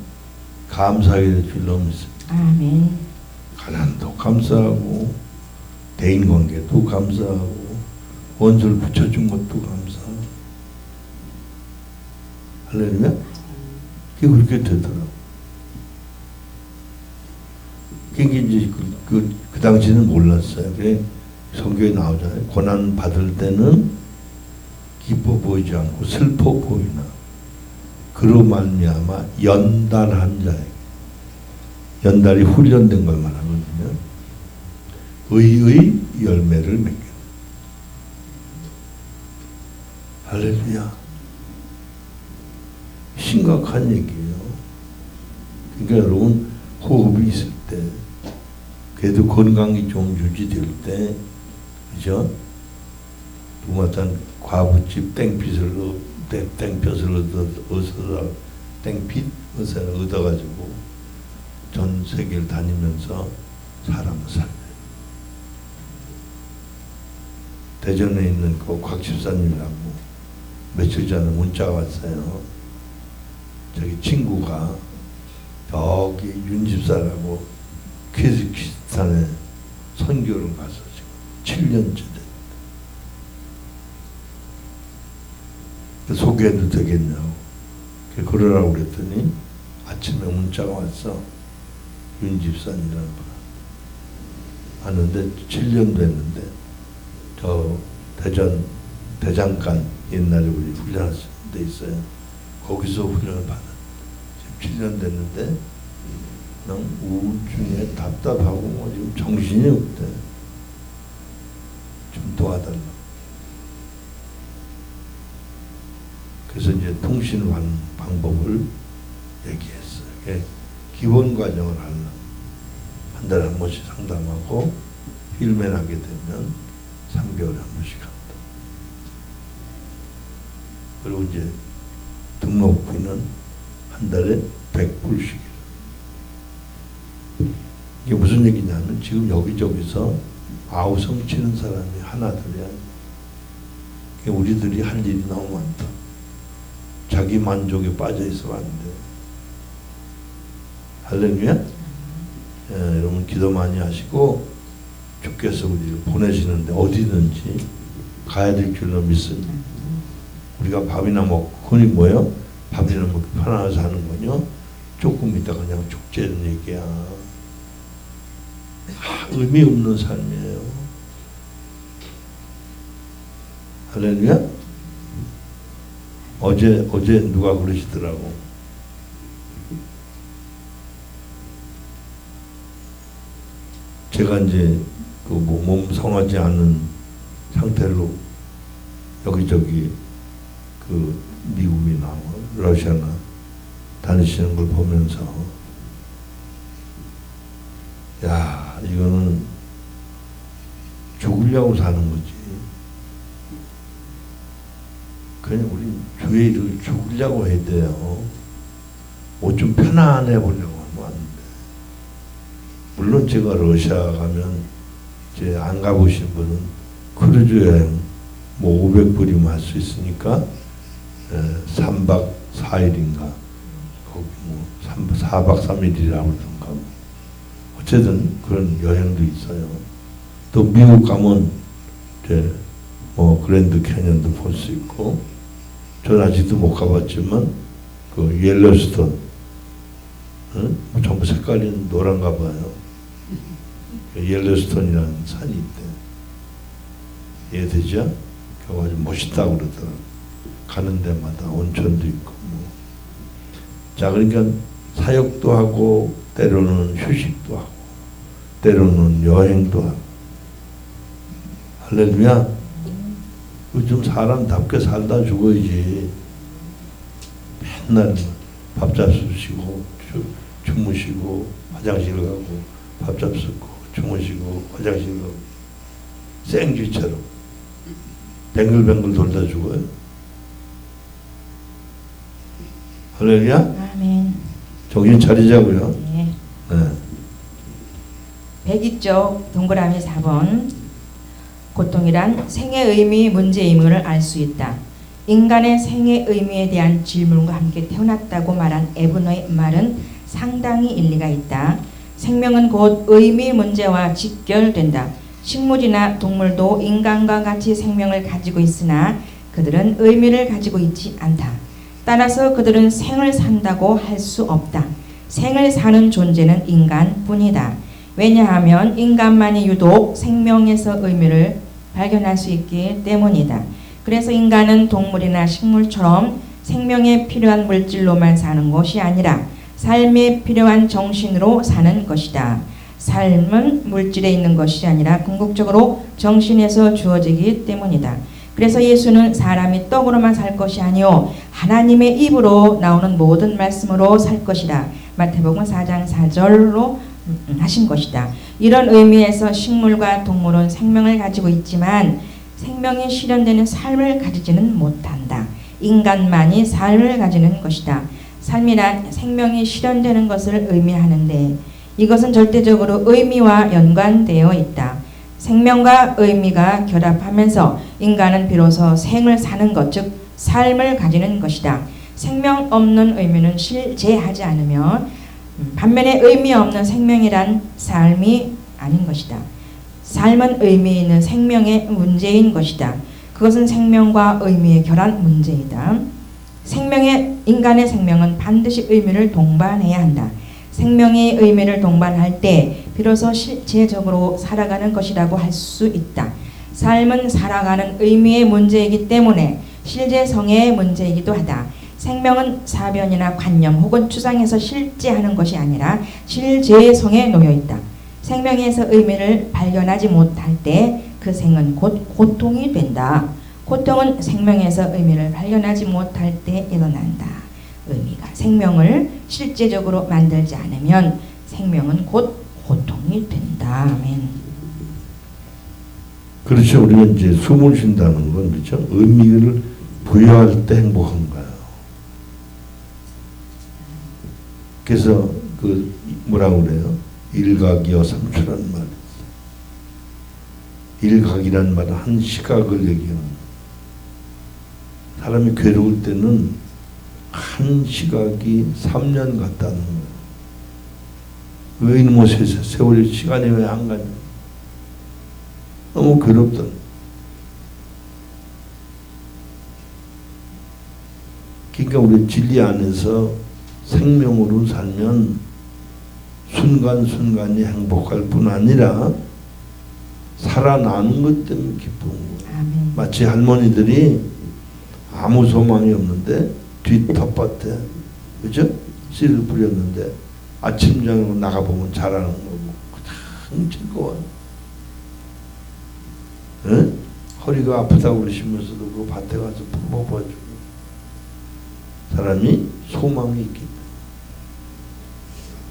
감사하게 될 줄로 믿습니다.
아멘.
가난도 감사하고 대인관계도 감사하고 원수를 붙여준 것도 감사하고 할렐루야. 그게 그렇게 되더라고. 그게 이제 그 당시에는 몰랐어요. 그래 성경에 나오잖아요. 고난 받을 때는 기뻐 보이지 않고 슬퍼 보이나 그로 말미암아 연달한 자에게, 연달이 훈련된 걸 말하거든요. 의의 열매를 맺게. 할렐루야. 심각한 얘기예요. 그러니까 여러분 호흡이 있을 때, 그래도 건강이 좀 유지될 때, 그죠? 누구마탄 과부집 땡핏을 얻어가지고 전 세계를 다니면서 사람을 살려요. 대전에 있는 그 곽 집사님이라고 며칠 전에 문자가 왔어요. 저기 친구가 여기 윤 집사라고 키르기스탄에 선교를 가서 지금 7년째 됐다. 소개해도 되겠냐고. 그러라고 그랬더니 아침에 문자가 왔어. 윤 집사님이라는 분. 왔는데 7년 됐는데 저 대전 대장간 옛날에 우리 훈련할 데 있어요. 거기서 훈련을 받았대. 지금 7년 됐는데 그냥 우울증에 답답하고 뭐 지금 정신이 없대. 좀 도와달라. 그래서 이제 통신을 하는 방법을 얘기했어요. 예, 기본 과정을 하려면 한 달에 한 번씩 상담하고 힐맨 하게 되면 3개월에 한 번씩 합니다. 그리고 이제 등록비는 한 달에 100불씩이에요. 이게 무슨 얘기냐면 지금 여기저기서 아우성 치는 사람이 하나둘이야. 우리들이 할 일이 너무 많다. 자기 만족에 빠져 있으면 안 돼. 할렐루야? 예, 여러분 기도 많이 하시고 주께서 우리를 보내시는데 어디든지 가야 될 줄로 믿습니다. 우리가 밥이나 먹고 그건 뭐예요? 밥이나 먹고 편안해서 하는 거요. 조금 있다가 그냥 죽자는 얘기야. 의미 없는 삶이에요. 할렐루야? 어제 누가 그러시더라고. 제가 이제 그 뭐 몸 성하지 않은 상태로 여기저기 그 미국이나 러시아나 다니시는 걸 보면서 야, 이거는 죽으려고 사는 거지. 그냥 우리 주의 일을 죽으려고 해야 돼요. 뭐 좀 편안해 보려고 하면 안 돼. 물론 제가 러시아 가면 이제 안 가보신 분은 크루즈 여행 뭐 500불이면 할 수 있으니까 3박 4일인가 거기 뭐 4박 3일이라고 그러던가 어쨌든 그런 여행도 있어요. 또 미국 가면 이제 뭐 그랜드 캐년도 볼 수 있고 전 아직도 못 가봤지만 그 옐로스톤 뭐 전부 색깔이 노란가 봐요. 옐로스톤이라는 산이 있대. 이해되죠? 그거 아주 멋있다고 그러더라고. 가는 데마다 온천도 있고 뭐. 자, 그러니까 사역도 하고 때로는 휴식도 하고 때로는 여행도 하고. 할렐루야. 요즘 사람답게 살다 죽어야지. 맨날 밥 잡수시고 주무시고 화장실 가고 밥 잡수고 주무시고 화장실 가고 생쥐처럼 뱅글뱅글 돌다 죽어요. 할렐루야.
아멘.
정신 차리자고요.
네.
네.
102쪽 동그라미 4번. 고통이란 생의 의미 문제임을 알 수 있다. 인간의 생의 의미에 대한 질문과 함께 태어났다고 말한 에브너의 말은 상당히 일리가 있다. 생명은 곧 의미 문제와 직결된다. 식물이나 동물도 인간과 같이 생명을 가지고 있으나 그들은 의미를 가지고 있지 않다. 따라서 그들은 생을 산다고 할 수 없다. 생을 사는 존재는 인간뿐이다. 왜냐하면 인간만이 유독 생명에서 의미를 발견할 수 있기 때문이다. 그래서 인간은 동물이나 식물처럼 생명에 필요한 물질로만 사는 것이 아니라 삶에 필요한 정신으로 사는 것이다. 삶은 물질에 있는 것이 아니라 궁극적으로 정신에서 주어지기 때문이다. 그래서 예수는 사람이 떡으로만 살 것이 아니요 하나님의 입으로 나오는 모든 말씀으로 살 것이다. 마태복음 4장 4절로 하신 것이다. 이런 의미에서 식물과 동물은 생명을 가지고 있지만 생명이 실현되는 삶을 가지지는 못한다. 인간만이 삶을 가지는 것이다. 삶이란 생명이 실현되는 것을 의미하는데 이것은 절대적으로 의미와 연관되어 있다. 생명과 의미가 결합하면서 인간은 비로소 생을 사는 것, 즉 삶을 가지는 것이다. 생명 없는 의미는 실제하지 않으며 반면에 의미 없는 생명이란 삶이 아닌 것이다. 삶은 의미 있는 생명의 문제인 것이다. 그것은 생명과 의미의 결합 문제이다. 인간의 생명은 반드시 의미를 동반해야 한다. 생명이 의미를 동반할 때 비로소 실제적으로 살아가는 것이라고 할 수 있다. 삶은 살아가는 의미의 문제이기 때문에 실제성의 문제이기도 하다. 생명은 사변이나 관념 혹은 추상에서 실제하는 것이 아니라 실제성에 놓여 있다. 생명에서 의미를 발견하지 못할 때 그 생은 곧 고통이 된다. 고통은 생명에서 의미를 발견하지 못할 때 일어난다. 의미가 생명을 실제적으로 만들지 않으면 생명은 곧 고통이 된다. 아멘.
그렇죠. 우리가 이제 숨을 쉰다는 건 그렇죠. 의미를 부여할 때 행복한 거예요. 그래서 그 뭐라고 그래요? 일각이여 삼초란 말. 일각이란 말은 한 시각을 얘기하는. 사람이 괴로울 때는 한 시각이 3년 같다는 거예요. 왜 이놈의 세월이 시간이 왜 안 가냐? 너무 괴롭다. 그러니까 우리 진리 안에서 생명으로 살면 순간순간이 행복할 뿐 아니라 살아나는 것 때문에 기쁜 거예요.
아멘.
마치 할머니들이 아무 소망이 없는데 뒷 텃밭에 그죠? 씨를 뿌렸는데 아침 저녁 나가보면 자라는 거고 참 즐거워요. 에? 허리가 아프다고 그러시면서도 그 밭에 가서 뽑아주고 사람이 소망이 있기 때문에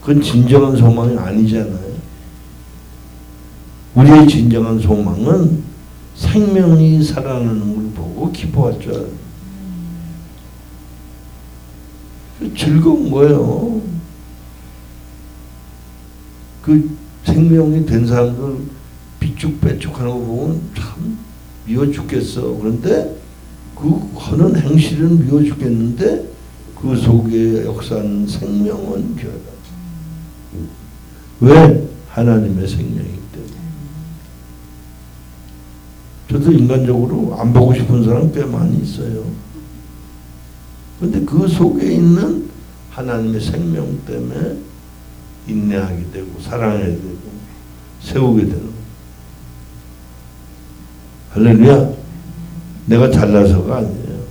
그건 진정한 소망이 아니잖아요. 우리의 진정한 소망은 생명이 살아나는 걸 보고 기뻐할 줄 알아요. 즐거운 거예요. 그 생명이 된 사람들 비쭉빼쭉하는 거 보면 참 미워 죽겠어. 그런데 그 하는 행실은 미워 죽겠는데 그 속에 역사하는 생명은 귀하다. 왜? 하나님의 생명이기 때문에. 저도 인간적으로 안 보고 싶은 사람 꽤 많이 있어요. 그런데 그 속에 있는 하나님의 생명 때문에 인내하게 되고 사랑하게 되고 세우게 되는 거예요. 할렐루야. 내가 잘나서가 아니에요.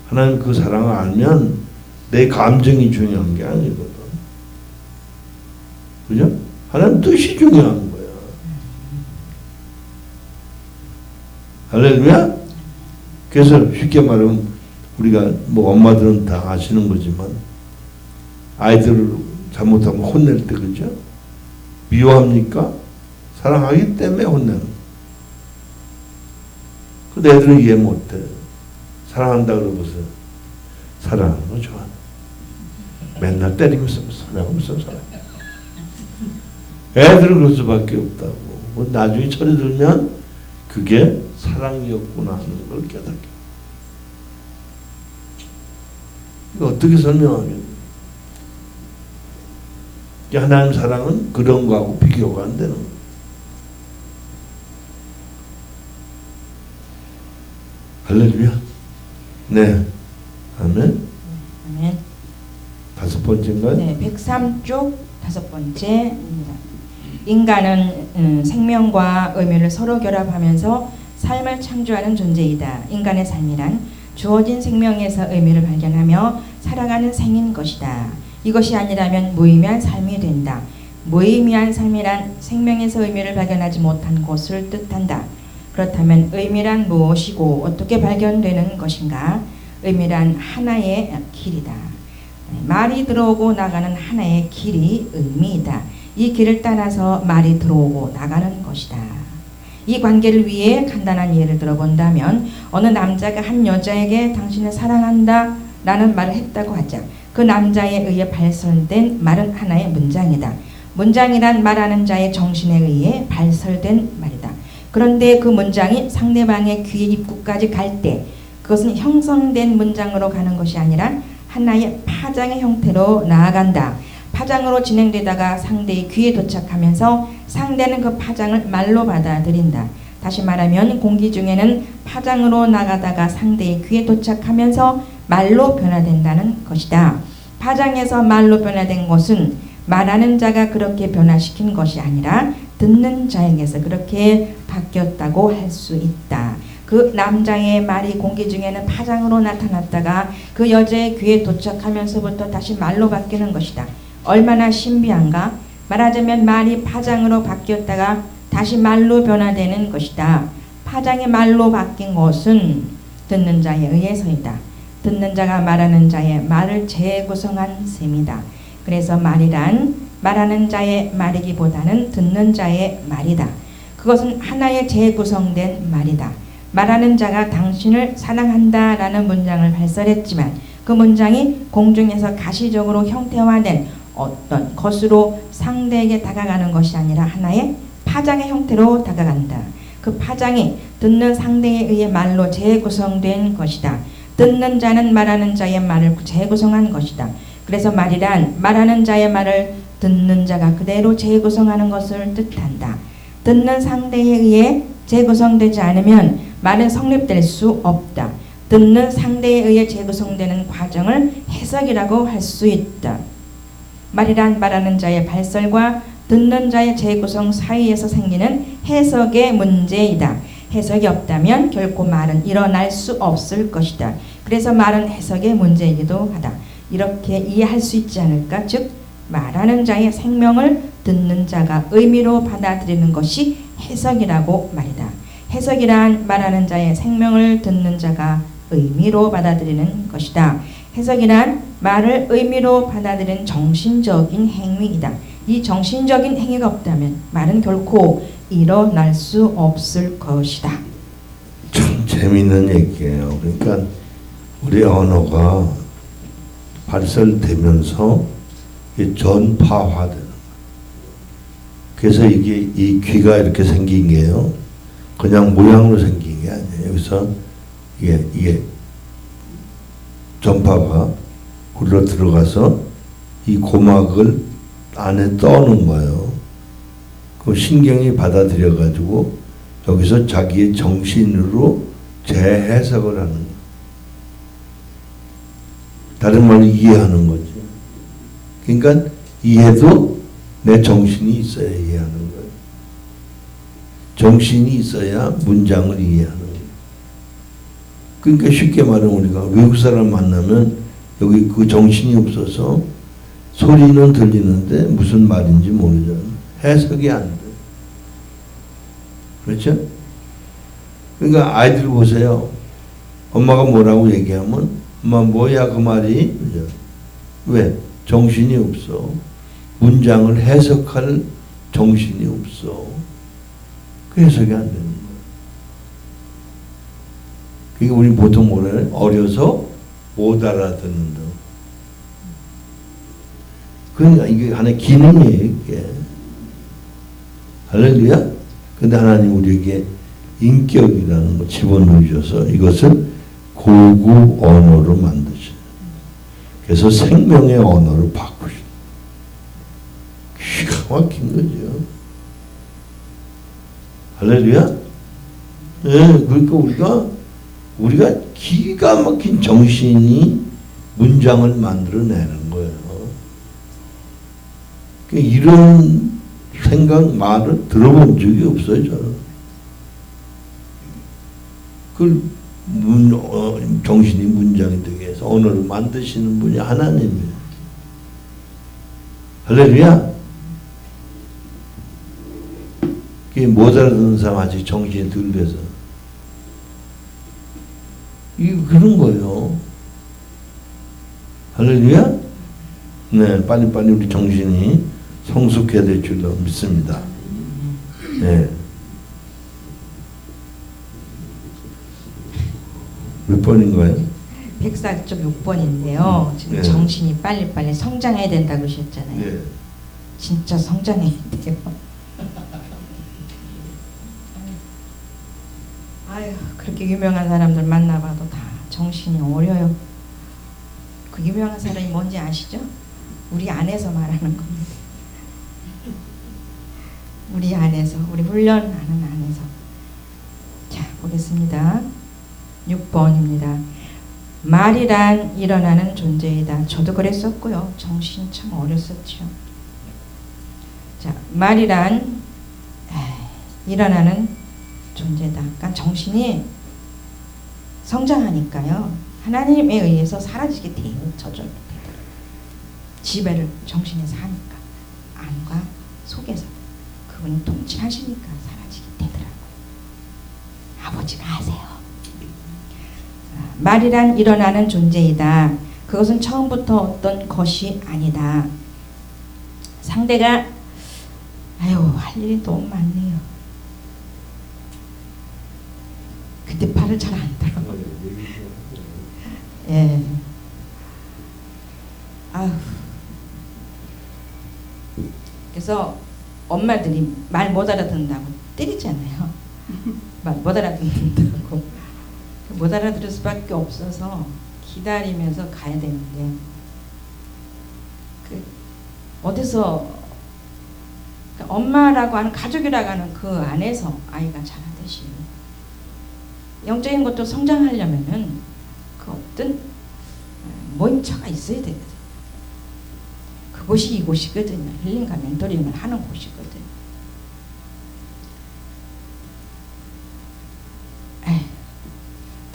하나님 그 사랑을 알면 내 감정이 중요한 게 아니거든. 그죠? 하나님 뜻이 중요한 거야. 할렐루야. 그래서 쉽게 말하면 우리가 뭐 엄마들은 다 아시는 거지만 아이들을 잘못하면 혼낼 때 그죠? 미워합니까? 사랑하기 때문에 혼내는 거야. 근데 애들은 이해 못해. 사랑한다 그러고서 사랑하는 거 좋아. 맨날 때리면서 사랑하면서 사랑해. 애들은 그럴 수밖에 없다고. 뭐 나중에 철이 들면 그게 사랑이었구나 하는 걸 깨닫게. 이거 어떻게 설명하겠냐. 하나님 사랑은 그런 거하고 비교가 안 되는 거예요. 할렐루야. 네. 아멘.
아멘.
5번째인가요?
네, 103쪽 5번째입니다. 인간은 생명과 의미를 서로 결합하면서 삶을 창조하는 존재이다. 인간의 삶이란 주어진 생명에서 의미를 발견하며 살아가는 생인 것이다. 이것이 아니라면 무의미한 삶이 된다. 무의미한 삶이란 생명에서 의미를 발견하지 못한 것을 뜻한다. 그렇다면 의미란 무엇이고 어떻게 발견되는 것인가? 의미란 하나의 길이다. 말이 들어오고 나가는 하나의 길이 의미이다. 이 길을 따라서 말이 들어오고 나가는 것이다. 이 관계를 위해 간단한 예를 들어본다면 어느 남자가 한 여자에게 당신을 사랑한다 라는 말을 했다고 하자. 그 남자에 의해 발설된 말은 하나의 문장이다. 문장이란 말하는 자의 정신에 의해 발설된 말이다. 그런데 그 문장이 상대방의 귀 입구까지 갈 때 그것은 형성된 문장으로 가는 것이 아니라 하나의 파장의 형태로 나아간다. 파장으로 진행되다가 상대의 귀에 도착하면서 상대는 그 파장을 말로 받아들인다. 다시 말하면 공기 중에는 파장으로 나가다가 상대의 귀에 도착하면서 말로 변화된다는 것이다. 파장에서 말로 변화된 것은 말하는 자가 그렇게 변화시킨 것이 아니라 듣는 자에게서 그렇게 바뀌었다고 할 수 있다. 그 남자의 말이 공기 중에는 파장으로 나타났다가 그 여자의 귀에 도착하면서부터 다시 말로 바뀌는 것이다. 얼마나 신비한가? 말하자면 말이 파장으로 바뀌었다가 다시 말로 변화되는 것이다. 파장이 말로 바뀐 것은 듣는 자에 의해서이다. 듣는 자가 말하는 자의 말을 재구성한 셈이다. 그래서 말이란 말하는 자의 말이기보다는 듣는 자의 말이다. 그것은 하나의 재구성된 말이다. 말하는 자가 당신을 사랑한다 라는 문장을 발설했지만 그 문장이 공중에서 가시적으로 형태화된 어떤 것으로 상대에게 다가가는 것이 아니라 하나의 파장의 형태로 다가간다. 그 파장이 듣는 상대에 의해 말로 재구성된 것이다. 듣는 자는 말하는 자의 말을 재구성한 것이다. 그래서 말이란 말하는 자의 말을 듣는 자가 그대로 재구성하는 것을 뜻한다. 듣는 상대에 의해 재구성되지 않으면 말은 성립될 수 없다. 듣는 상대에 의해 재구성되는 과정을 해석이라고 할 수 있다. 말이란 말하는 자의 발설과 듣는 자의 재구성 사이에서 생기는 해석의 문제이다. 해석이 없다면 결코 말은 일어날 수 없을 것이다. 그래서 말은 해석의 문제이기도 하다. 이렇게 이해할 수 있지 않을까? 즉 말하는 자의 생명을 듣는 자가 의미로 받아들이는 것이 해석이라고 말이다. 해석이란 말하는 자의 생명을 듣는 자가 의미로 받아들이는 것이다. 해석이란 말을 의미로 받아들이는 정신적인 행위이다. 이 정신적인 행위가 없다면 말은 결코 일어날 수 없을 것이다.
참 재미있는 얘기예요. 그러니까 우리 언어가 발설되면서 전파화되는 거예요. 그래서 이게 이 귀가 이렇게 생긴 게요. 그냥 모양으로 생긴 게 아니에요. 여기서 이게 전파가 굴러 들어가서 이 고막을 안에 떠는 거예요. 그 신경이 받아들여 가지고 여기서 자기의 정신으로 재해석을 하는 거예요. 다른 말로 이해하는 거죠. 그러니까 이해도 내 정신이 있어야 이해하는 거예요. 정신이 있어야 문장을 이해하는 거예요. 그러니까 쉽게 말하면 우리가 외국 사람 만나면 여기 그 정신이 없어서 소리는 들리는데 무슨 말인지 모르잖아요. 해석이 안 돼. 그렇죠? 그러니까 아이들 보세요. 엄마가 뭐라고 얘기하면 엄마 뭐야 그 말이? 그죠? 왜? 정신이 없어. 문장을 해석할 정신이 없어. 그 해석이 안 되는 거야. 그러니까 우리 보통 뭐라 해? 어려서 못 알아듣는다. 그러니까 이게 하나의 기능이에요. 이게. 할렐루야. 근데 하나님 우리에게 인격이라는 걸 집어넣으셔서 이것을 고급 언어로 만드셔요. 그래서 생명의 언어로 바꾸셔요. 기가 막힌 거죠. 할렐루야. 네, 그러니까 우리가 기가 막힌 정신이 문장을 만들어내는 거예요. 그러니까 이런 생각, 말을 들어본 적이 없어요, 저는. 정신이 문장이 되게 해서 언어를 만드시는 분이 하나님이에요. 할렐루야. 그게 못 알아듣는 사람 아직 정신이 덜 돼서. 이게 그런 거예요. 할렐루야. 네, 빨리빨리 우리 정신이 성숙해야 될 줄로 믿습니다. 네. 몇 번인가요?
146번인데요. 지금
네.
정신이 빨리빨리 성장해야 된다고 하셨잖아요.
네.
진짜 성장해야 돼요. 아유, 그렇게 유명한 사람들 만나봐도 다 정신이 어려요. 그 유명한 사람이 뭔지 아시죠? 우리 안에서 말하는 겁니다. 우리 안에서, 우리 훈련하는 안에서. 자, 보겠습니다. 6번입니다. 말이란 일어나는 존재이다. 저도 그랬었고요. 정신 참 어렸었죠. 자, 말이란 일어나는 존재다. 그러니까 정신이 성장하니까요. 하나님에 의해서 사라지게 돼요. 저절로 되더라고요. 지배를 정신에서 하니까. 안과 속에서. 그분이 통치하시니까 사라지게 되더라고요. 아버지가 하세요. 말이란 일어나는 존재이다. 그것은 처음부터 어떤 것이 아니다. 상대가 할 일이 너무 많네요. 그때 발을 잘 안 들어. 예. 그래서 엄마들이 말 못 알아듣는다고 때리잖아요. 말 못 알아듣는다고. 못 알아들을 수밖에 없어서 기다리면서 가야 되는데 어디서 엄마라고 하는 가족이라고 하는 그 안에서 아이가 자라듯이 영적인 것도 성장하려면은 그 어떤 모임처가 있어야 되거든. 그곳이 이곳이거든요. 힐링과 멘토링을 하는 곳이거든.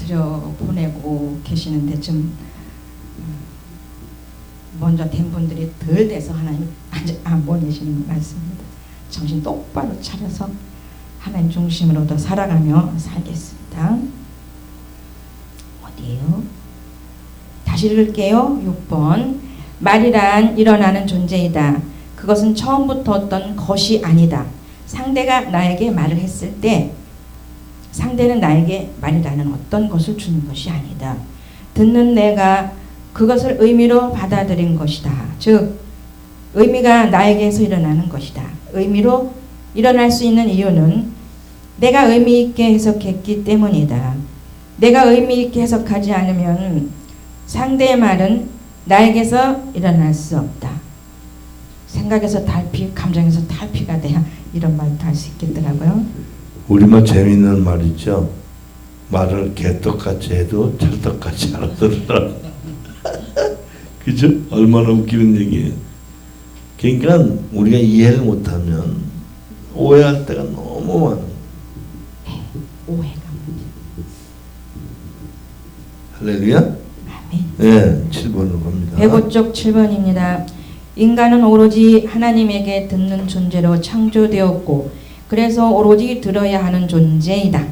들여보내고 계시는데 좀 먼저 된 분들이 덜 돼서 하나님 아직 안 보내시는 것 같습니다. 정신 똑바로 차려서 하나님 중심으로 더 살아가며 살겠습니다. 어디에요? 다시 읽을게요. 6번. 말이란 일어나는 존재이다. 그것은 처음부터 어떤 것이 아니다. 상대가 나에게 말을 했을 때 상대는 나에게 말이라는 어떤 것을 주는 것이 아니다. 듣는 내가 그것을 의미로 받아들인 것이다. 즉 의미가 나에게서 일어나는 것이다. 의미로 일어날 수 있는 이유는 내가 의미 있게 해석했기 때문이다. 내가 의미 있게 해석하지 않으면 상대의 말은 나에게서 일어날 수 없다. 생각에서 탈피, 감정에서 탈피가 돼야 이런 말도 할 수 있겠더라고요.
우리말 재미있는 말 있죠. 말을 개떡같이 해도 찰떡같이 알아들으라. 그죠? 얼마나 웃기는 얘기예요. 그러니까 우리가 이해를 못하면 오해할 때가 너무 많아.
오해가
할렐루야?
아멘.
네, 7번으로 갑니다.
105쪽 7번입니다. 인간은 오로지 하나님에게 듣는 존재로 창조되었고 그래서 오로지 들어야 하는 존재이다.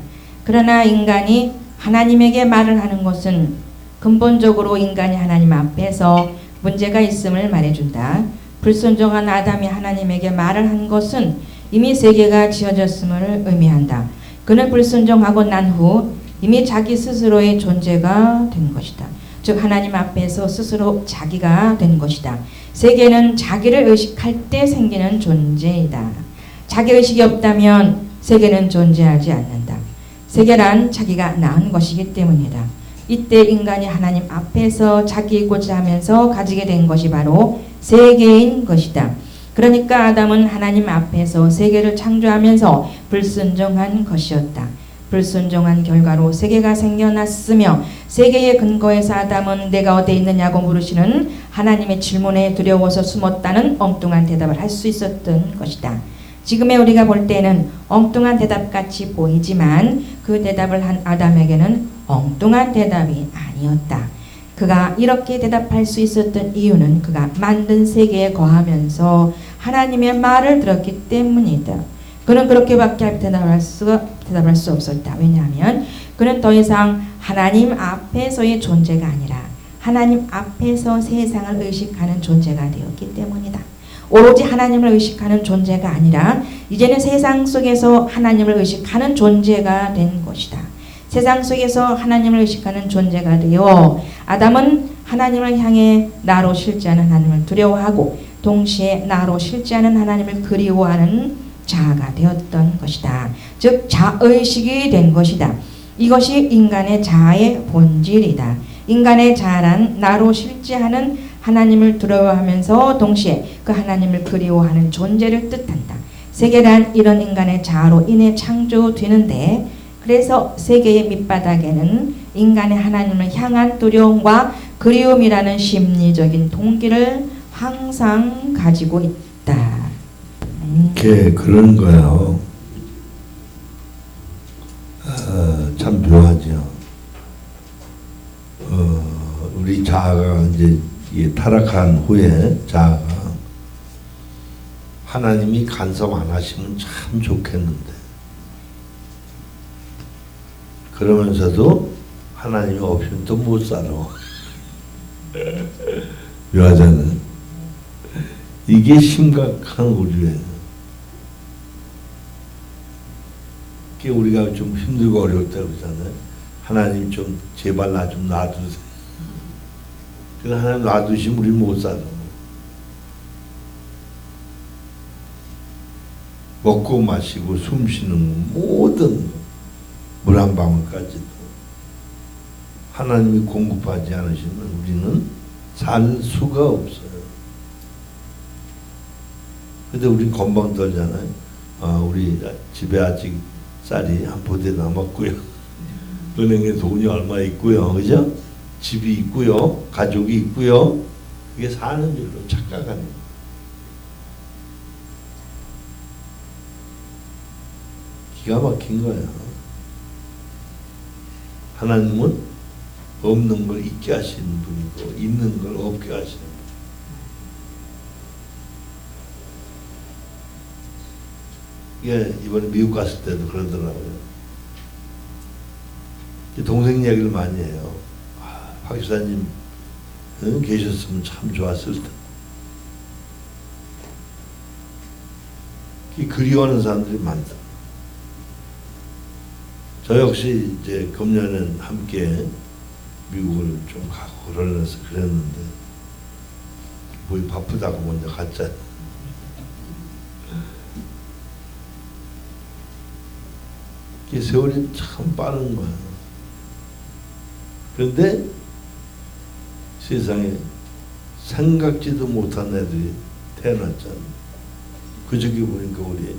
그러나 인간이 하나님에게 말을 하는 것은 근본적으로 인간이 하나님 앞에서 문제가 있음을 말해준다. 불순종한 아담이 하나님에게 말을 한 것은 이미 세계가 지어졌음을 의미한다. 그는 불순종하고 난 후 이미 자기 스스로의 존재가 된 것이다. 즉 하나님 앞에서 스스로 자기가 된 것이다. 세계는 자기를 의식할 때 생기는 존재이다. 자기의식이 없다면 세계는 존재하지 않는다. 세계란 자기가 낳은 것이기 때문이다. 이때 인간이 하나님 앞에서 자기이고자 하면서 가지게 된 것이 바로 세계인 것이다. 그러니까 아담은 하나님 앞에서 세계를 창조하면서 불순종한 것이었다. 불순종한 결과로 세계가 생겨났으며 세계의 근거에서 아담은 내가 어디에 있느냐고 물으시는 하나님의 질문에 두려워서 숨었다는 엉뚱한 대답을 할 수 있었던 것이다. 지금의 우리가 볼 때는 엉뚱한 대답같이 보이지만 그 대답을 한 아담에게는 엉뚱한 대답이 아니었다. 그가 이렇게 대답할 수 있었던 이유는 그가 만든 세계에 거하면서 하나님의 말을 들었기 때문이다. 그는 그렇게밖에 대답할 수 없었다. 왜냐하면 그는 더 이상 하나님 앞에서의 존재가 아니라 하나님 앞에서 세상을 의식하는 존재가 되었기 때문이다. 오로지 하나님을 의식하는 존재가 아니라 이제는 세상 속에서 하나님을 의식하는 존재가 된 것이다. 세상 속에서 하나님을 의식하는 존재가 되어 아담은 하나님을 향해 나로 실제하는 하나님을 두려워하고 동시에 나로 실제하는 하나님을 그리워하는 자아가 되었던 것이다. 즉 자의식이 된 것이다. 이것이 인간의 자아의 본질이다. 인간의 자아란 나로 실제하는 하나님을 두려워하면서 동시에 그 하나님을 그리워하는 존재를 뜻한다. 세계란 이런 인간의 자아로 인해 창조되는데 그래서 세계의 밑바닥에는 인간의 하나님을 향한 두려움과 그리움이라는 심리적인 동기를 항상 가지고 있다.
그런 거예요. 참 묘하죠. 우리 자아가 이제 타락한 후에 자아가 하나님이 간섭 안 하시면 참 좋겠는데 그러면서도 하나님이 없으면 또 못 살아. 묘하잖아요. 이게 심각한 오류예요. 그게 우리가 좀 힘들고 어려울 때 그러잖아요. 하나님 좀 제발 나 좀 놔두세요. 그래서 하나님 놔두시면 우리 못 살아. 먹고 마시고 숨 쉬는 모든 물 한 방울까지도 하나님이 공급하지 않으시면 우리는 살 수가 없어요. 근데 우리 건방 떨잖아요. 우리 집에 아직 쌀이 한 포대 남았고요. 은행에 돈이 얼마 있고요. 그죠? 집이 있고요. 가족이 있고요. 그게 사는 줄로 착각하는. 기가 막힌 거예요. 하나님은 없는 걸 있게 하시는 분이고 있는 걸 없게 하시는 분. 이게 이번에 미국 갔을 때도 그러더라고요. 동생 얘기를 많이 해요. 박 집사님 계셨으면 참 좋았을 텐데. 그리워하는 사람들이 많다. 저 역시 이제 금년엔 함께 미국을 좀 가고 그러면서 그랬는데 뭐 바쁘다고 먼저 갔잖아. 이 세월이 참 빠른 거야. 그런데 세상에 생각지도 못한 애들이 태어났잖아. 그저께 보니까 우리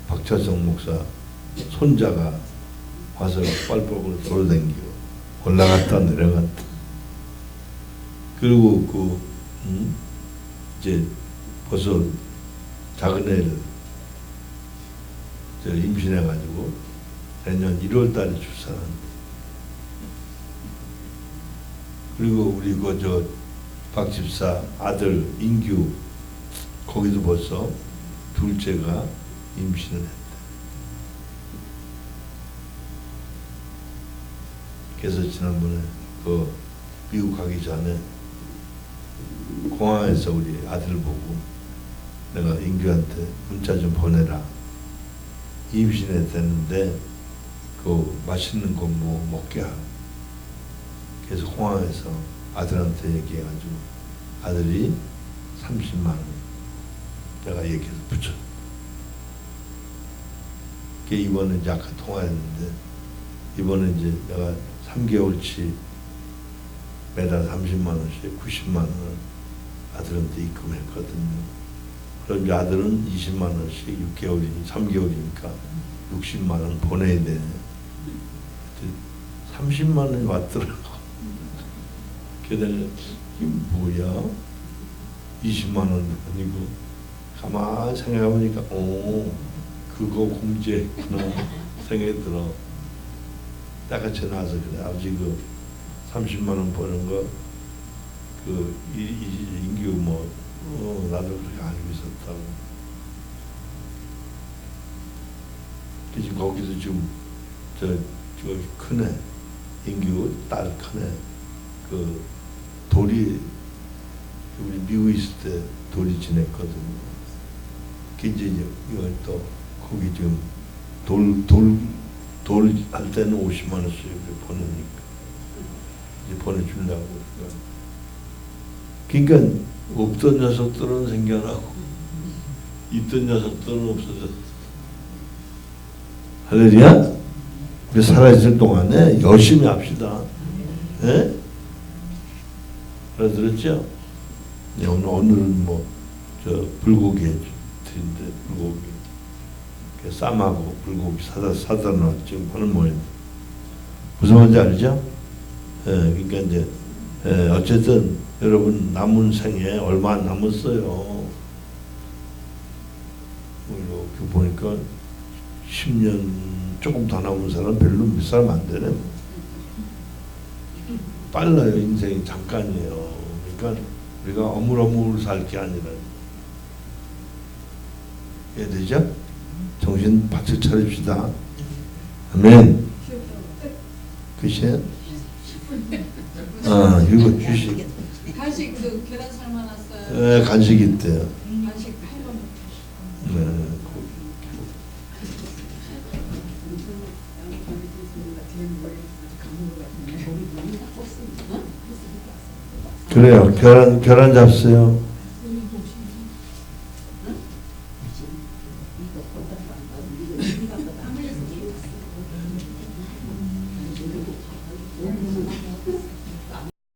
박철성 목사 손자가 와서 빨빨 돌아다니고 올라갔다 내려갔다. 그리고 이제 벌써 작은 애를 임신해가지고 내년 1월 달에 출산한다. 그리고 우리 박 집사 아들 인규 거기도 벌써 둘째가 임신을 했다. 그래서 지난번에 미국 가기 전에 공항에서 우리 아들 보고 내가 인규한테 문자 좀 보내라. 임신했다는데 맛있는 거 뭐 먹게 하라. 그래서 공항에서 아들한테 얘기해가지고 아들이 30만 원 내가 얘기해서 붙였다. 이번에 이제 아까 통화했는데 이번에 이제 내가 3개월치 매달 30만 원씩 90만 원을 아들한테 입금했거든요. 그럼 이제 아들은 20만 원씩 3개월이니까 60만 원 보내야 돼. 30만 원이 왔더라고. 그래서 이게 뭐야? 20만 원 아니고 가만히 생각해보니까 그거 공제했구나 생각이 들어. 딱 전화와서 그래. 아버지 30만 원 버는 거 인규 나도 그렇게 알고 있었다고. 지금 거기서 지금 저 큰애 인규 딸 큰애 돌이 우리 미국에 있을 때 돌이 지냈거든요. 이제 이걸 또 거기 지금 돌 할 때는 50만 원씩 보내니까 이제 보내주려고. 그러니까 없던 녀석들은 생겨나고 있던 녀석들은 없어졌어. 할렐루야. 우리 살아있을 동안에 열심히 합시다. 예? 알아들었죠? 네, 오늘은 불고기 드린데 불고기 쌈하고 불고기 사다 놔 지금 하는 모양. 무슨 말인지 알죠? 예, 그러니까 이제 어쨌든 여러분 남은 생에 얼마 안 남았어요. 이렇게 보니까 10년 조금 더 남은 사람 별로 몇 사람 안 되네. 빨라요. 인생이 잠깐이에요. 그러니까 우리가 어물어물 살 게 아니라. 이해되죠? 정신 바짝 차립시다. 아멘. 끝이에요? 이거 주시.
간식 그 계란 삶아놨어요.
간식 있대요.
간식 8번.
네. 그래요. 계란 잡수요.